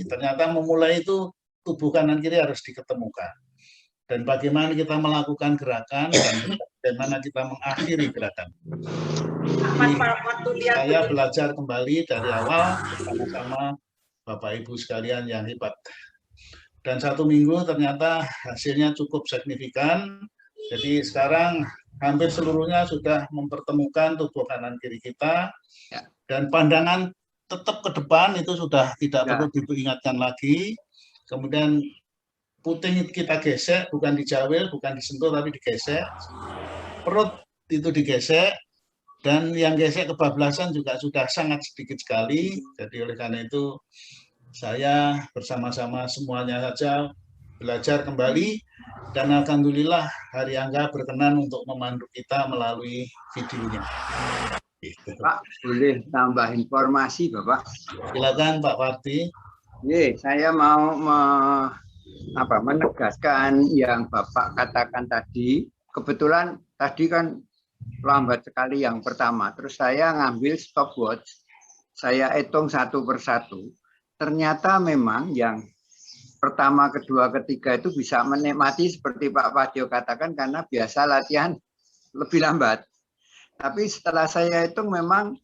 ternyata memulai itu tubuh kanan kiri harus diketemukan. Dan bagaimana kita melakukan gerakan, dan bagaimana kita mengakhiri gerakan. Saya belajar kembali dari awal bersama-sama Bapak Ibu sekalian yang hebat. Dan 1 minggu ternyata hasilnya cukup signifikan. Jadi sekarang hampir seluruhnya sudah mempertemukan tubuh kanan kiri kita. Dan pandangan tetap ke depan itu sudah tidak perlu diingatkan lagi. Kemudian puting kita gesek, bukan dijawil, bukan disentuh, tapi digesek. Perut itu digesek, dan yang gesek kebablasan juga sudah sangat sedikit sekali. Jadi oleh karena itu, saya bersama-sama semuanya saja belajar kembali, dan alhamdulillah Haryangga berkenan untuk memandu kita melalui videonya. Gitu. Pak, boleh tambah informasi Bapak? Silakan Pak Warti. Saya mau menegaskan yang Bapak katakan tadi. Kebetulan tadi kan lambat sekali yang pertama, terus saya ngambil stopwatch, saya hitung 1 persatu. Ternyata memang yang pertama, kedua, ketiga itu bisa menikmati seperti Pak Padio katakan, karena biasa latihan lebih lambat. Tapi setelah saya hitung memang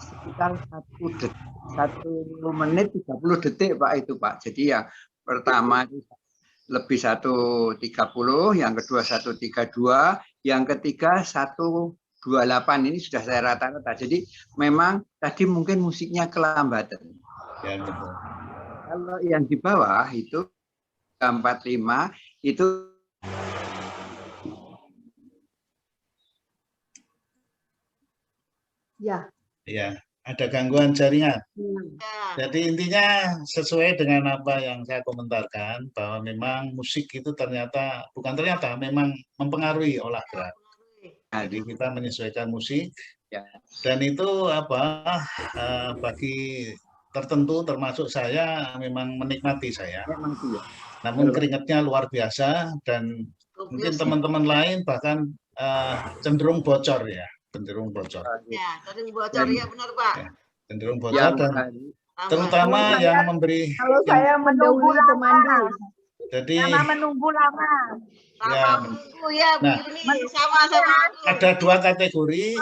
sekitar 1 menit 30 detik Pak itu Pak. Jadi yang pertama itu lebih 1.30, yang kedua 1.32, yang ketiga 1.28. Ini sudah saya rata-rata. Jadi memang tadi mungkin musiknya kelambatan. Ya, betul. Kalau yang di bawah itu 45 itu Ya. Ya, ada gangguan jaringan. Jadi intinya sesuai dengan apa yang saya komentarkan, bahwa memang musik itu ternyata, bukan ternyata, memang mempengaruhi olah gerak. Jadi kita menyesuaikan musik, dan itu bagi tertentu termasuk saya memang menikmati saya. Namun keringatnya luar biasa, dan mungkin teman-teman lain bahkan cenderung bocor ya. Cenderung bocor. Ya, cenderung bocor ya, benar Pak. Ya, cenderung bocor, dan terutama yang memberi. Kalau saya menunggu pemandu. Jadi. Sama menunggu lama. Ya. Menunggu ya, begini sama-sama. Ada 2 kategori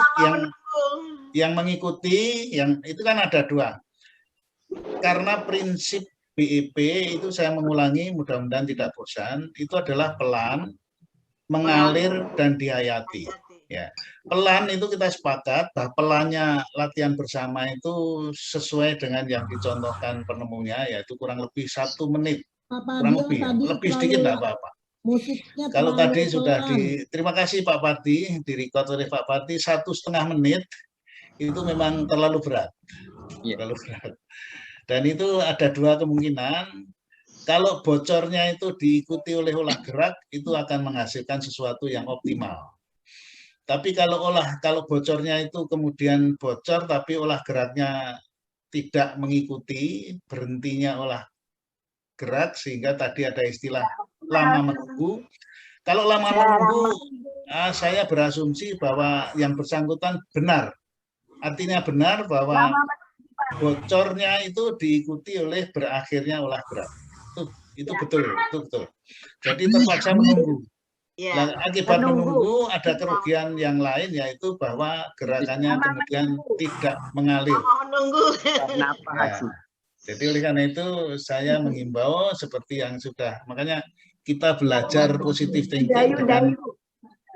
yang mengikuti, yang itu kan ada 2. Karena prinsip BEP itu saya mengulangi, mudah-mudahan tidak bosan, itu adalah pelan, mengalir dan dihayati. Ya, pelan itu kita sepakat bahwa pelannya latihan bersama itu sesuai dengan yang dicontohkan penemunya, yaitu kurang lebih 1 menit, kurang lebih sedikit tidak apa-apa. Kalau tadi sudah terima kasih Pak Parti, direcord oleh Pak Parti 1,5 menit itu memang terlalu berat, terlalu berat. Dan itu ada 2 kemungkinan. Kalau bocornya itu diikuti oleh olah gerak, itu akan menghasilkan sesuatu yang optimal. Tapi kalau bocornya itu kemudian bocor, tapi olah geraknya tidak mengikuti, berhentinya olah gerak, sehingga tadi ada istilah lama menunggu. Kalau lama menunggu, saya berasumsi bahwa yang bersangkutan benar. Artinya benar bahwa bocornya itu diikuti oleh berakhirnya olah gerak. Itu betul, itu betul. Jadi terpaksa menunggu. Nah, akibat menunggu ada kerugian yang lain, yaitu bahwa gerakannya kemudian tidak mengalir. Jadi oleh karena itu saya mengimbau seperti yang sudah, makanya kita belajar positive thinking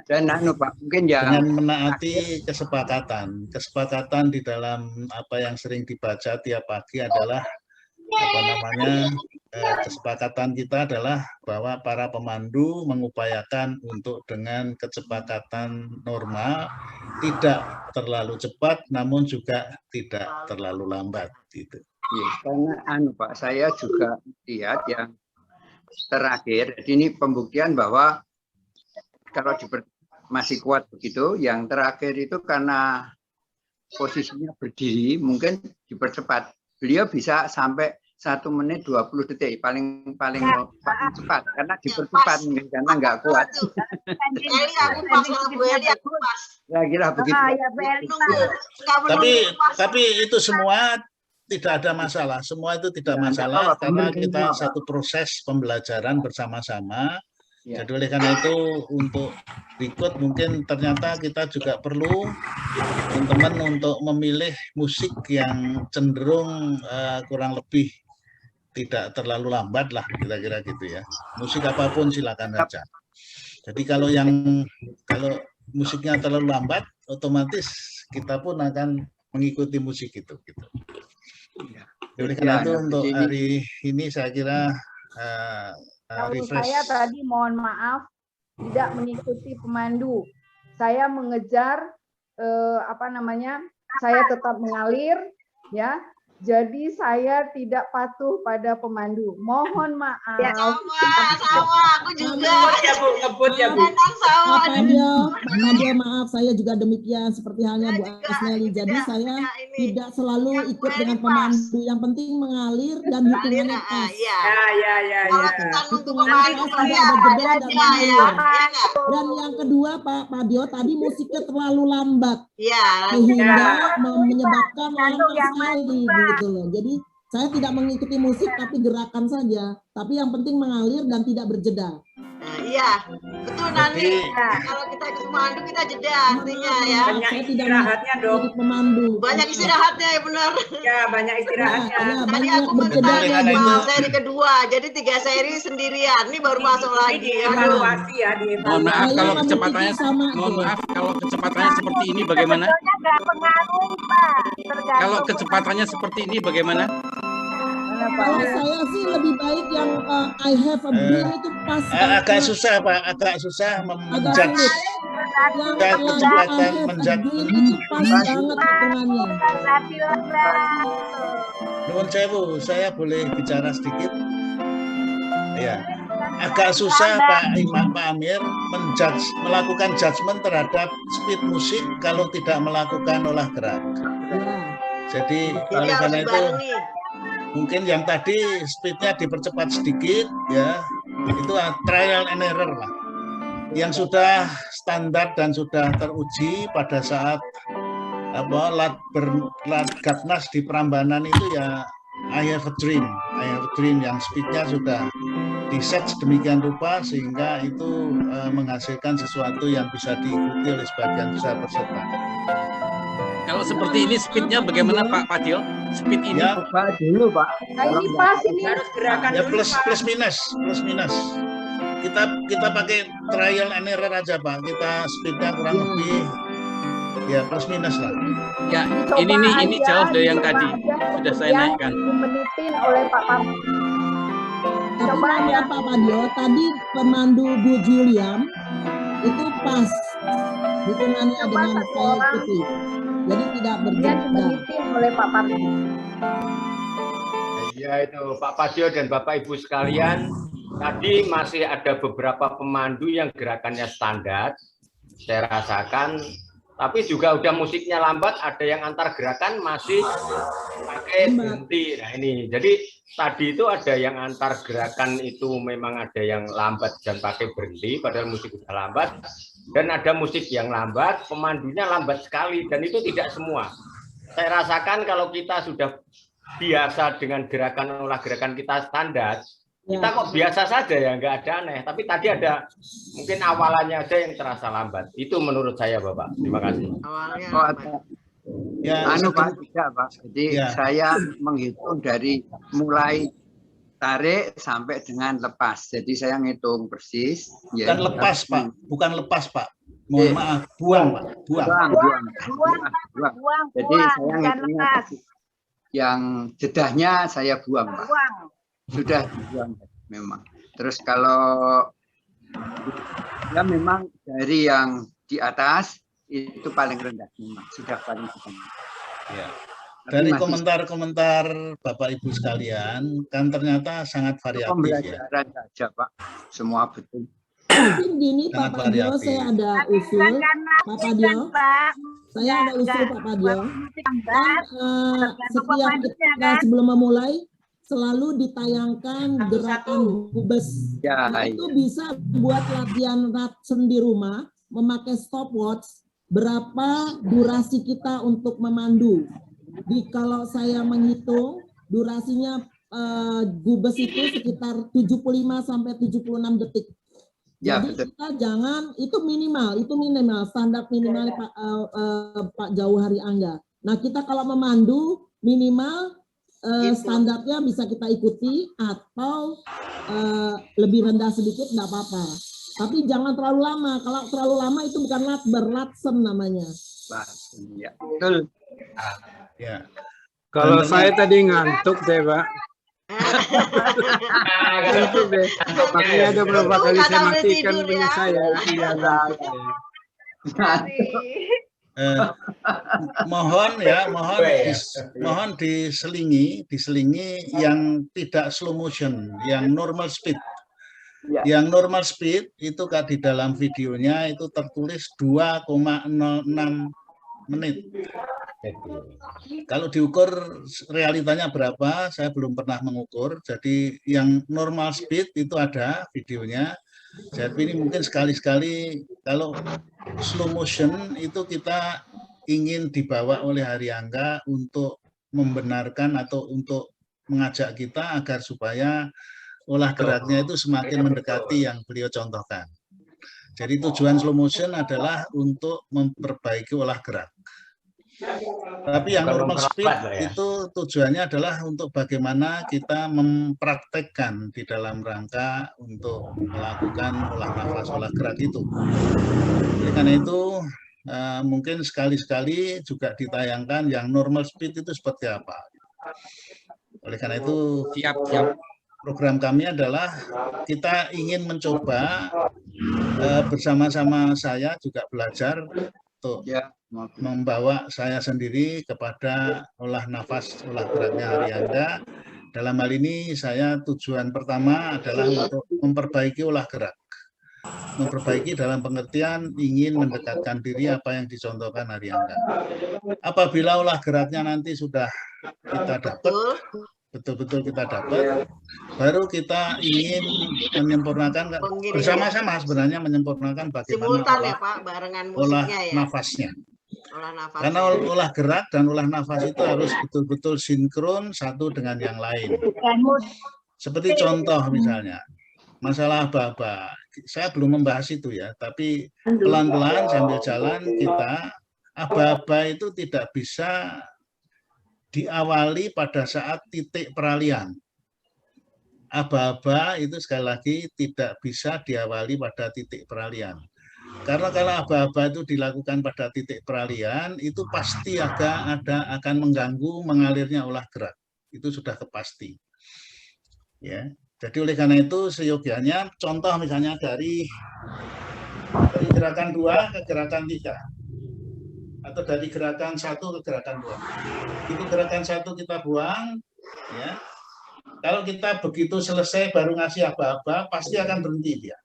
dengan menaati kesepakatan. Kesepakatan di dalam apa yang sering dibaca tiap pagi adalah kesepakatan kita adalah bahwa para pemandu mengupayakan untuk dengan kecepatan normal, tidak terlalu cepat namun juga tidak terlalu lambat gitu. Ya, karena Pak, saya juga lihat yang terakhir, jadi ini pembuktian bahwa kalau masih kuat begitu, yang terakhir itu karena posisinya berdiri mungkin dipercepat. Beliau bisa sampai 1 menit 20 detik paling cepat karena dipercepat mungkin karena nggak kuat. Ya kira begitu. Tapi itu semua tidak ada masalah. Semua itu tidak masalah karena kita satu proses pembelajaran bersama-sama. Jadi oleh karena itu untuk berikut mungkin ternyata kita juga perlu teman-teman untuk memilih musik yang cenderung kurang lebih tidak terlalu lambat lah, kira-kira gitu ya. Musik apapun silakan saja. Jadi kalau musiknya terlalu lambat, otomatis kita pun akan mengikuti musik itu. Gitu. Jadi karena itu untuk hari ini saya kira kalau saya tadi mohon maaf tidak mengikuti pemandu. Saya mengejar saya tetap mengalir ya. Jadi saya tidak patuh pada pemandu. Mohon maaf. Ya, sama aku juga. Ngebut ya, Bu. Sama. Pak Nadia, maaf saya juga demikian seperti halnya Bu Asneli. Jadi saya tidak selalu ikut dengan pemandu. Yang penting mengalir dan hitungannya pas. Ya. Dan yang kedua Pak Dio tadi musiknya terlalu lambat. Sehingga menyebabkan lama sekali. Gitu loh. Jadi saya tidak mengikuti musik tapi gerakan saja. Tapi yang penting mengalir dan tidak berjeda. Iya, betul nanti. Kalau kita ikut pemandu kita jeda artinya ya. Banyak istirahatnya dong. Pemandu. Banyak istirahatnya ya benar. Ya, banyak istirahatnya. Tadi aku mental seri kedua, jadi 3 seri sendirian. Ini baru masuk lagi. Evaluasi ya, Mohon maaf kalau kecepatannya seperti ini bagaimana? Kalau kecepatannya seperti ini bagaimana? Kalau saya sih lebih baik yang I have a brain itu pas. Agak susah Pak, agak susah menjudge. Kecepatan menjudge itu pas banget hitungannya. Nuwun sewu, saya boleh bicara sedikit? Ya, agak susah Pak Amir melakukan judgement terhadap speed musik kalau tidak melakukan olah gerak. Jadi oleh karena itu mungkin yang tadi speednya dipercepat sedikit ya, itu trial and error lah. Yang sudah standar dan sudah teruji pada saat Latgatnas di Prambanan itu ya I have a dream yang speednya sudah diset sedemikian rupa sehingga itu menghasilkan sesuatu yang bisa diikuti oleh sebagian besar peserta. Kalau seperti ini speednya bagaimana Pak Padil? Speed ini ya, Pak dulu Pak. Ini pas ini harus gerakan ya, dulu, plus minus. Kita pakai trial and error aja Pak. Kita speednya kurang lebih ya plus minus lah. Ya, ini jauh dari yang tadi sudah saya naikkan. Dimenitin oleh Pak Pam. Coba ya Pak Padio, tadi pemandu Bu Juliam itu pas hitungannya dengan saya ikuti. Jadi tidak berjeda. Dimenitin oleh Pak Pam. Ya itu Pak Padio dan Bapak Ibu sekalian, tadi masih ada beberapa pemandu yang gerakannya standar, saya rasakan. Tapi juga udah musiknya lambat, ada yang antar gerakan masih pakai berhenti. Nah ini, jadi tadi itu ada yang antar gerakan itu memang ada yang lambat dan pakai berhenti, padahal musik udah lambat. Dan ada musik yang lambat, pemandunya lambat sekali, dan itu tidak semua. Saya rasakan kalau kita sudah biasa dengan gerakan olah gerakan kita standar, kita kok biasa saja ya, nggak ada aneh. Tapi tadi ada mungkin awalannya aja yang terasa lambat. Itu menurut saya, Bapak. Terima kasih. Ya, Pak, tidak Pak. Jadi saya menghitung dari mulai tarik sampai dengan lepas. Jadi saya ngitung persis. Bukan lepas Pak, bukan lepas Pak. Mohon maaf, buang Pak, buang. Jadi saya ngitungnya persis. Yang jedahnya saya buang Pak. Sudah dibuang memang. Terus kalau ya memang dari yang di atas itu paling rendah memang sudah paling rendah. Ya. Dari komentar-komentar Bapak Ibu sekalian kan ternyata sangat variatif ya. Pembelajaran saja Pak, semua betul. Mungkin gini Pak Padio, saya ada usul Pak Padio. Saya ada usul Pak Padio. Setiap kita sebelum memulai selalu ditayangkan gerakan gubes. Ya, itu bisa buat latihan Ratsen di rumah, memakai stopwatch, berapa durasi kita untuk memandu. Kalau saya menghitung, durasinya gubes itu sekitar 75 sampai 76 detik. Ya, jadi kita jangan, itu minimal standar minimal Pak Jauhari Angga. Nah kita kalau memandu minimal standarnya bisa kita ikuti atau lebih rendah sedikit nggak apa-apa. Tapi jangan terlalu lama. Kalau terlalu lama itu bukan Latsen namanya. Ya, betul. Ya. Kalau saya tadi ngantuk deh, Pak. Ngantuk deh. Makanya ada beberapa kali saya matikan punya saya. Iya, mohon diselingi yang tidak slow motion, yang normal speed. Yang normal speed itu kan di dalam videonya itu tertulis 2,06 menit. Kalau diukur realitanya berapa, saya belum pernah mengukur. Jadi yang normal speed itu ada videonya. Jadi ini mungkin sekali-sekali kalau slow motion itu kita ingin dibawa oleh Hari Angga untuk membenarkan atau untuk mengajak kita agar supaya olah geraknya itu semakin mendekati yang beliau contohkan. Jadi tujuan slow motion adalah untuk memperbaiki olah gerak. Tapi yang normal speed itu tujuannya adalah untuk bagaimana kita mempraktekkan di dalam rangka untuk melakukan olah nafas, olah gerak itu. Oleh karena itu mungkin sekali-sekali juga ditayangkan yang normal speed itu seperti apa. Oleh karena itu program kami adalah kita ingin mencoba bersama-sama saya juga belajar untuk membawa saya sendiri kepada olah nafas, olah geraknya Haryangga. Dalam hal ini saya tujuan pertama adalah untuk memperbaiki olah gerak. Memperbaiki dalam pengertian ingin mendekatkan diri apa yang dicontohkan Haryangga. Apabila olah geraknya nanti sudah kita dapat, betul-betul kita dapat, baru kita ingin menyempurnakan bersama-sama sebenarnya menyempurnakan bagaimana ya, Pak, barengan olah musiknya ya. nafasnya. Olah nafas. Karena olah gerak dan olah nafas itu harus betul-betul sinkron satu dengan yang lain. Seperti contoh misalnya, masalah aba-aba. Saya belum membahas itu ya, tapi pelan-pelan sambil jalan kita, aba-aba itu tidak bisa diawali pada saat titik peralihan. Aba-aba itu sekali lagi tidak bisa diawali pada titik peralihan. Karena kalau aba-aba itu dilakukan pada titik peralihan, itu pasti akan mengganggu mengalirnya olah gerak. Itu sudah kepasti. Ya. Jadi oleh karena itu seyogianya contoh misalnya dari gerakan 2 ke gerakan 3. Atau dari gerakan 1 ke gerakan 2. Itu gerakan 1 kita buang, ya. Kalau kita begitu selesai baru ngasih aba-aba, pasti akan berhenti dia.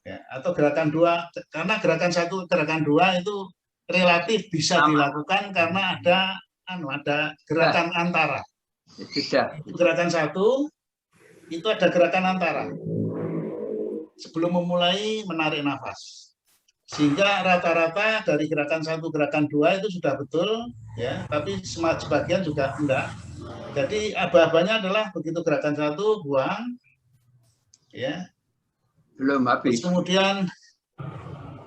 Ya, atau gerakan 2, karena gerakan 1 ke gerakan 2 itu relatif bisa dilakukan karena ada gerakan antara. Gerakan 1 itu ada gerakan antara. Sebelum memulai menarik nafas. Sehingga rata-rata dari gerakan 1, gerakan 2 itu sudah betul, ya, tapi sebagian juga enggak. Jadi aba-abanya adalah begitu gerakan 1 buang, ya, belum habis. Terus kemudian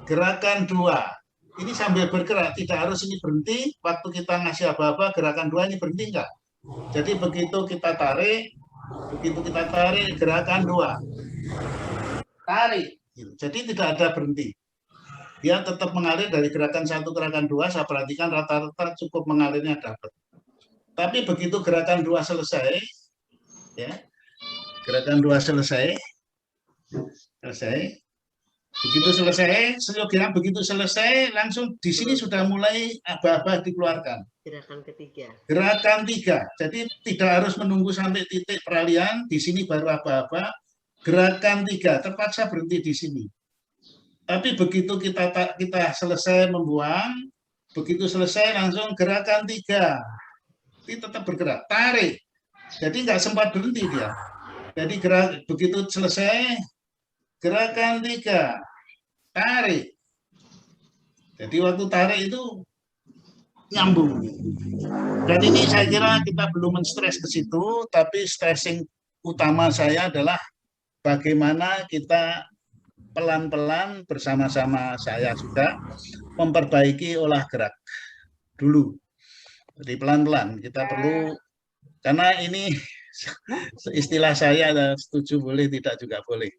gerakan 2 ini sambil bergerak, tidak harus ini berhenti. Waktu kita ngasih aba-aba gerakan 2 ini berhenti enggak? Jadi begitu kita tarik gerakan 2 tarik, jadi tidak ada berhenti. Dia tetap mengalir dari gerakan 1 gerakan 2, saya perhatikan rata-rata cukup mengalirnya dapat. Tapi begitu gerakan 2 selesai, ya, gerakan 2 selesai, begitu selesai, seyogianya begitu selesai, langsung di sini sudah mulai aba-aba dikeluarkan. Gerakan ketiga. Gerakan 3, jadi tidak harus menunggu sampai titik peralihan, di sini baru aba-aba. Gerakan 3 terpaksa berhenti di sini. Tapi begitu kita selesai membuang, begitu selesai langsung gerakan 3. Ini tetap bergerak, tarik. Jadi nggak sempat berhenti dia. Jadi begitu selesai, gerakan 3, tarik. Jadi waktu tarik itu nyambung. Dan ini saya kira kita belum menstres ke situ, tapi stressing utama saya adalah bagaimana kita pelan-pelan bersama-sama saya juga memperbaiki olah gerak dulu. Jadi pelan-pelan kita perlu, karena ini istilah saya, setuju boleh, tidak juga boleh.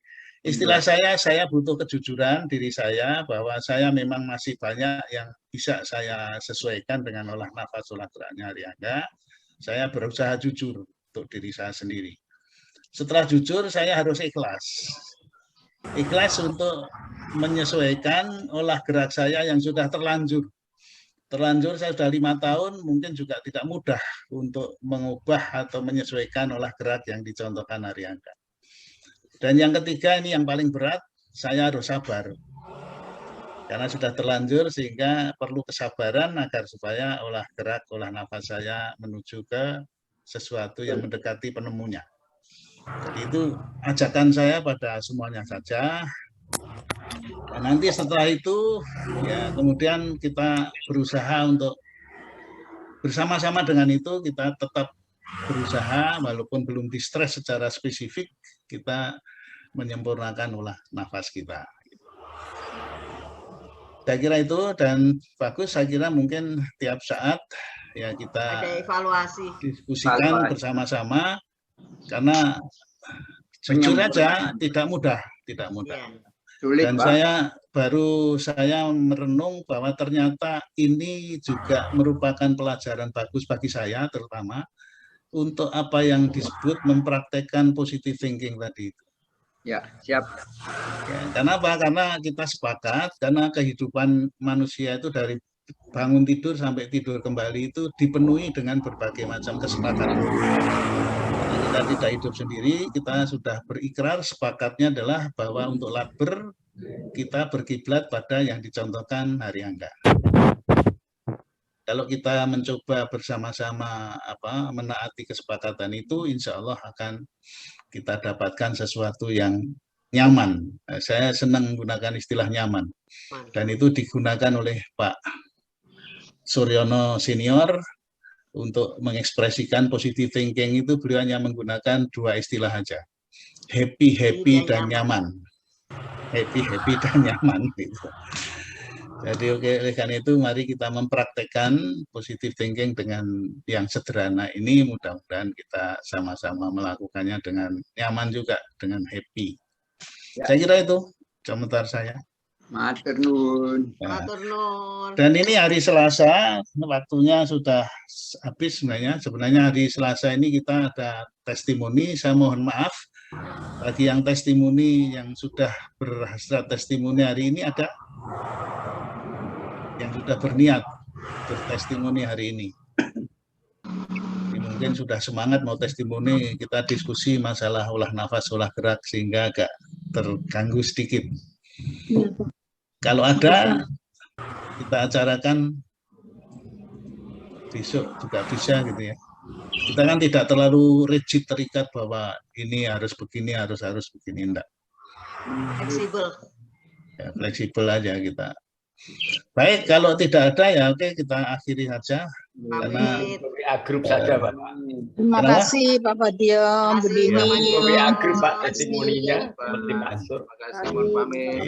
Istilah saya butuh kejujuran diri saya bahwa saya memang masih banyak yang bisa saya sesuaikan dengan olah nafas, olah geraknya Haryangga. Saya berusaha jujur untuk diri saya sendiri. Setelah jujur, saya harus ikhlas. Ikhlas untuk menyesuaikan olah gerak saya yang sudah terlanjur. Terlanjur saya sudah 5 tahun, mungkin juga tidak mudah untuk mengubah atau menyesuaikan olah gerak yang dicontohkan Haryangga. Dan yang ketiga, ini yang paling berat, saya harus sabar. Karena sudah terlanjur sehingga perlu kesabaran agar supaya olah gerak, olah nafas saya menuju ke sesuatu yang mendekati penemunya. Jadi itu ajakan saya pada semuanya saja. Dan nanti setelah itu, ya kemudian kita berusaha untuk bersama-sama dengan itu kita tetap berusaha walaupun belum distres secara spesifik, kita menyempurnakan olah nafas kita. Saya kira itu, dan bagus, saya kira mungkin tiap saat ya kita ada evaluasi, diskusikan bersama-sama, karena jujur aja tidak mudah. Sulit, Dan Pak. saya merenung bahwa ternyata ini juga merupakan pelajaran bagus bagi saya, terutama untuk apa yang disebut mempraktekkan positive thinking tadi. Ya, siap. Ya, kenapa? Karena kita sepakat, karena kehidupan manusia itu dari bangun tidur sampai tidur kembali itu dipenuhi dengan berbagai macam kesepakatan. Karena kita tidak hidup sendiri, kita sudah berikrar, sepakatnya adalah bahwa untuk labber kita berkiblat pada yang dicontohkan Hari Angga. Kalau kita mencoba bersama-sama menaati kesepakatan itu, insya Allah akan kita dapatkan sesuatu yang nyaman. Saya senang menggunakan istilah nyaman. Dan itu digunakan oleh Pak Suryono Senior untuk mengekspresikan positive thinking itu, beliau hanya menggunakan dua istilah saja. Happy dan nyaman. Happy dan nyaman. Gitu. Jadi oleh karena itu mari kita mempraktekkan positive thinking dengan yang sederhana ini, mudah-mudahan kita sama-sama melakukannya dengan nyaman juga, dengan happy. Ya. Saya kira itu komentar saya. Matur nuwun. Dan ini hari Selasa, waktunya sudah habis sebenarnya. Sebenarnya hari Selasa ini kita ada testimoni, saya mohon maaf. Bagi yang testimoni yang sudah berhasrat testimoni hari ini, ada yang sudah berniat bertestimoni hari ini. Mungkin sudah semangat mau testimoni, kita diskusi masalah olah nafas, olah gerak, sehingga agak terganggu sedikit. Kalau ada, kita acarakan besok juga bisa gitu ya. Kita kan tidak terlalu rigid terikat bahwa ini harus begini, harus begini, enggak. Fleksibel. Ya, fleksibel aja kita. Baik, kalau tidak ada ya oke, kita akhiri saja. Karena WA grup saja, Pak. Terima kasih Pak Fadil, Bu Dini. WA grup Pak testimoninya seperti masuk. Terima kasih, mohon pamit.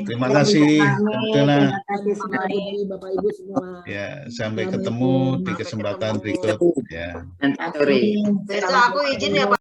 Terima kasih. Bapak Ibu semua. Ya, sampai ketemu di kesempatan berikut ya. Besok aku izin ya Pak.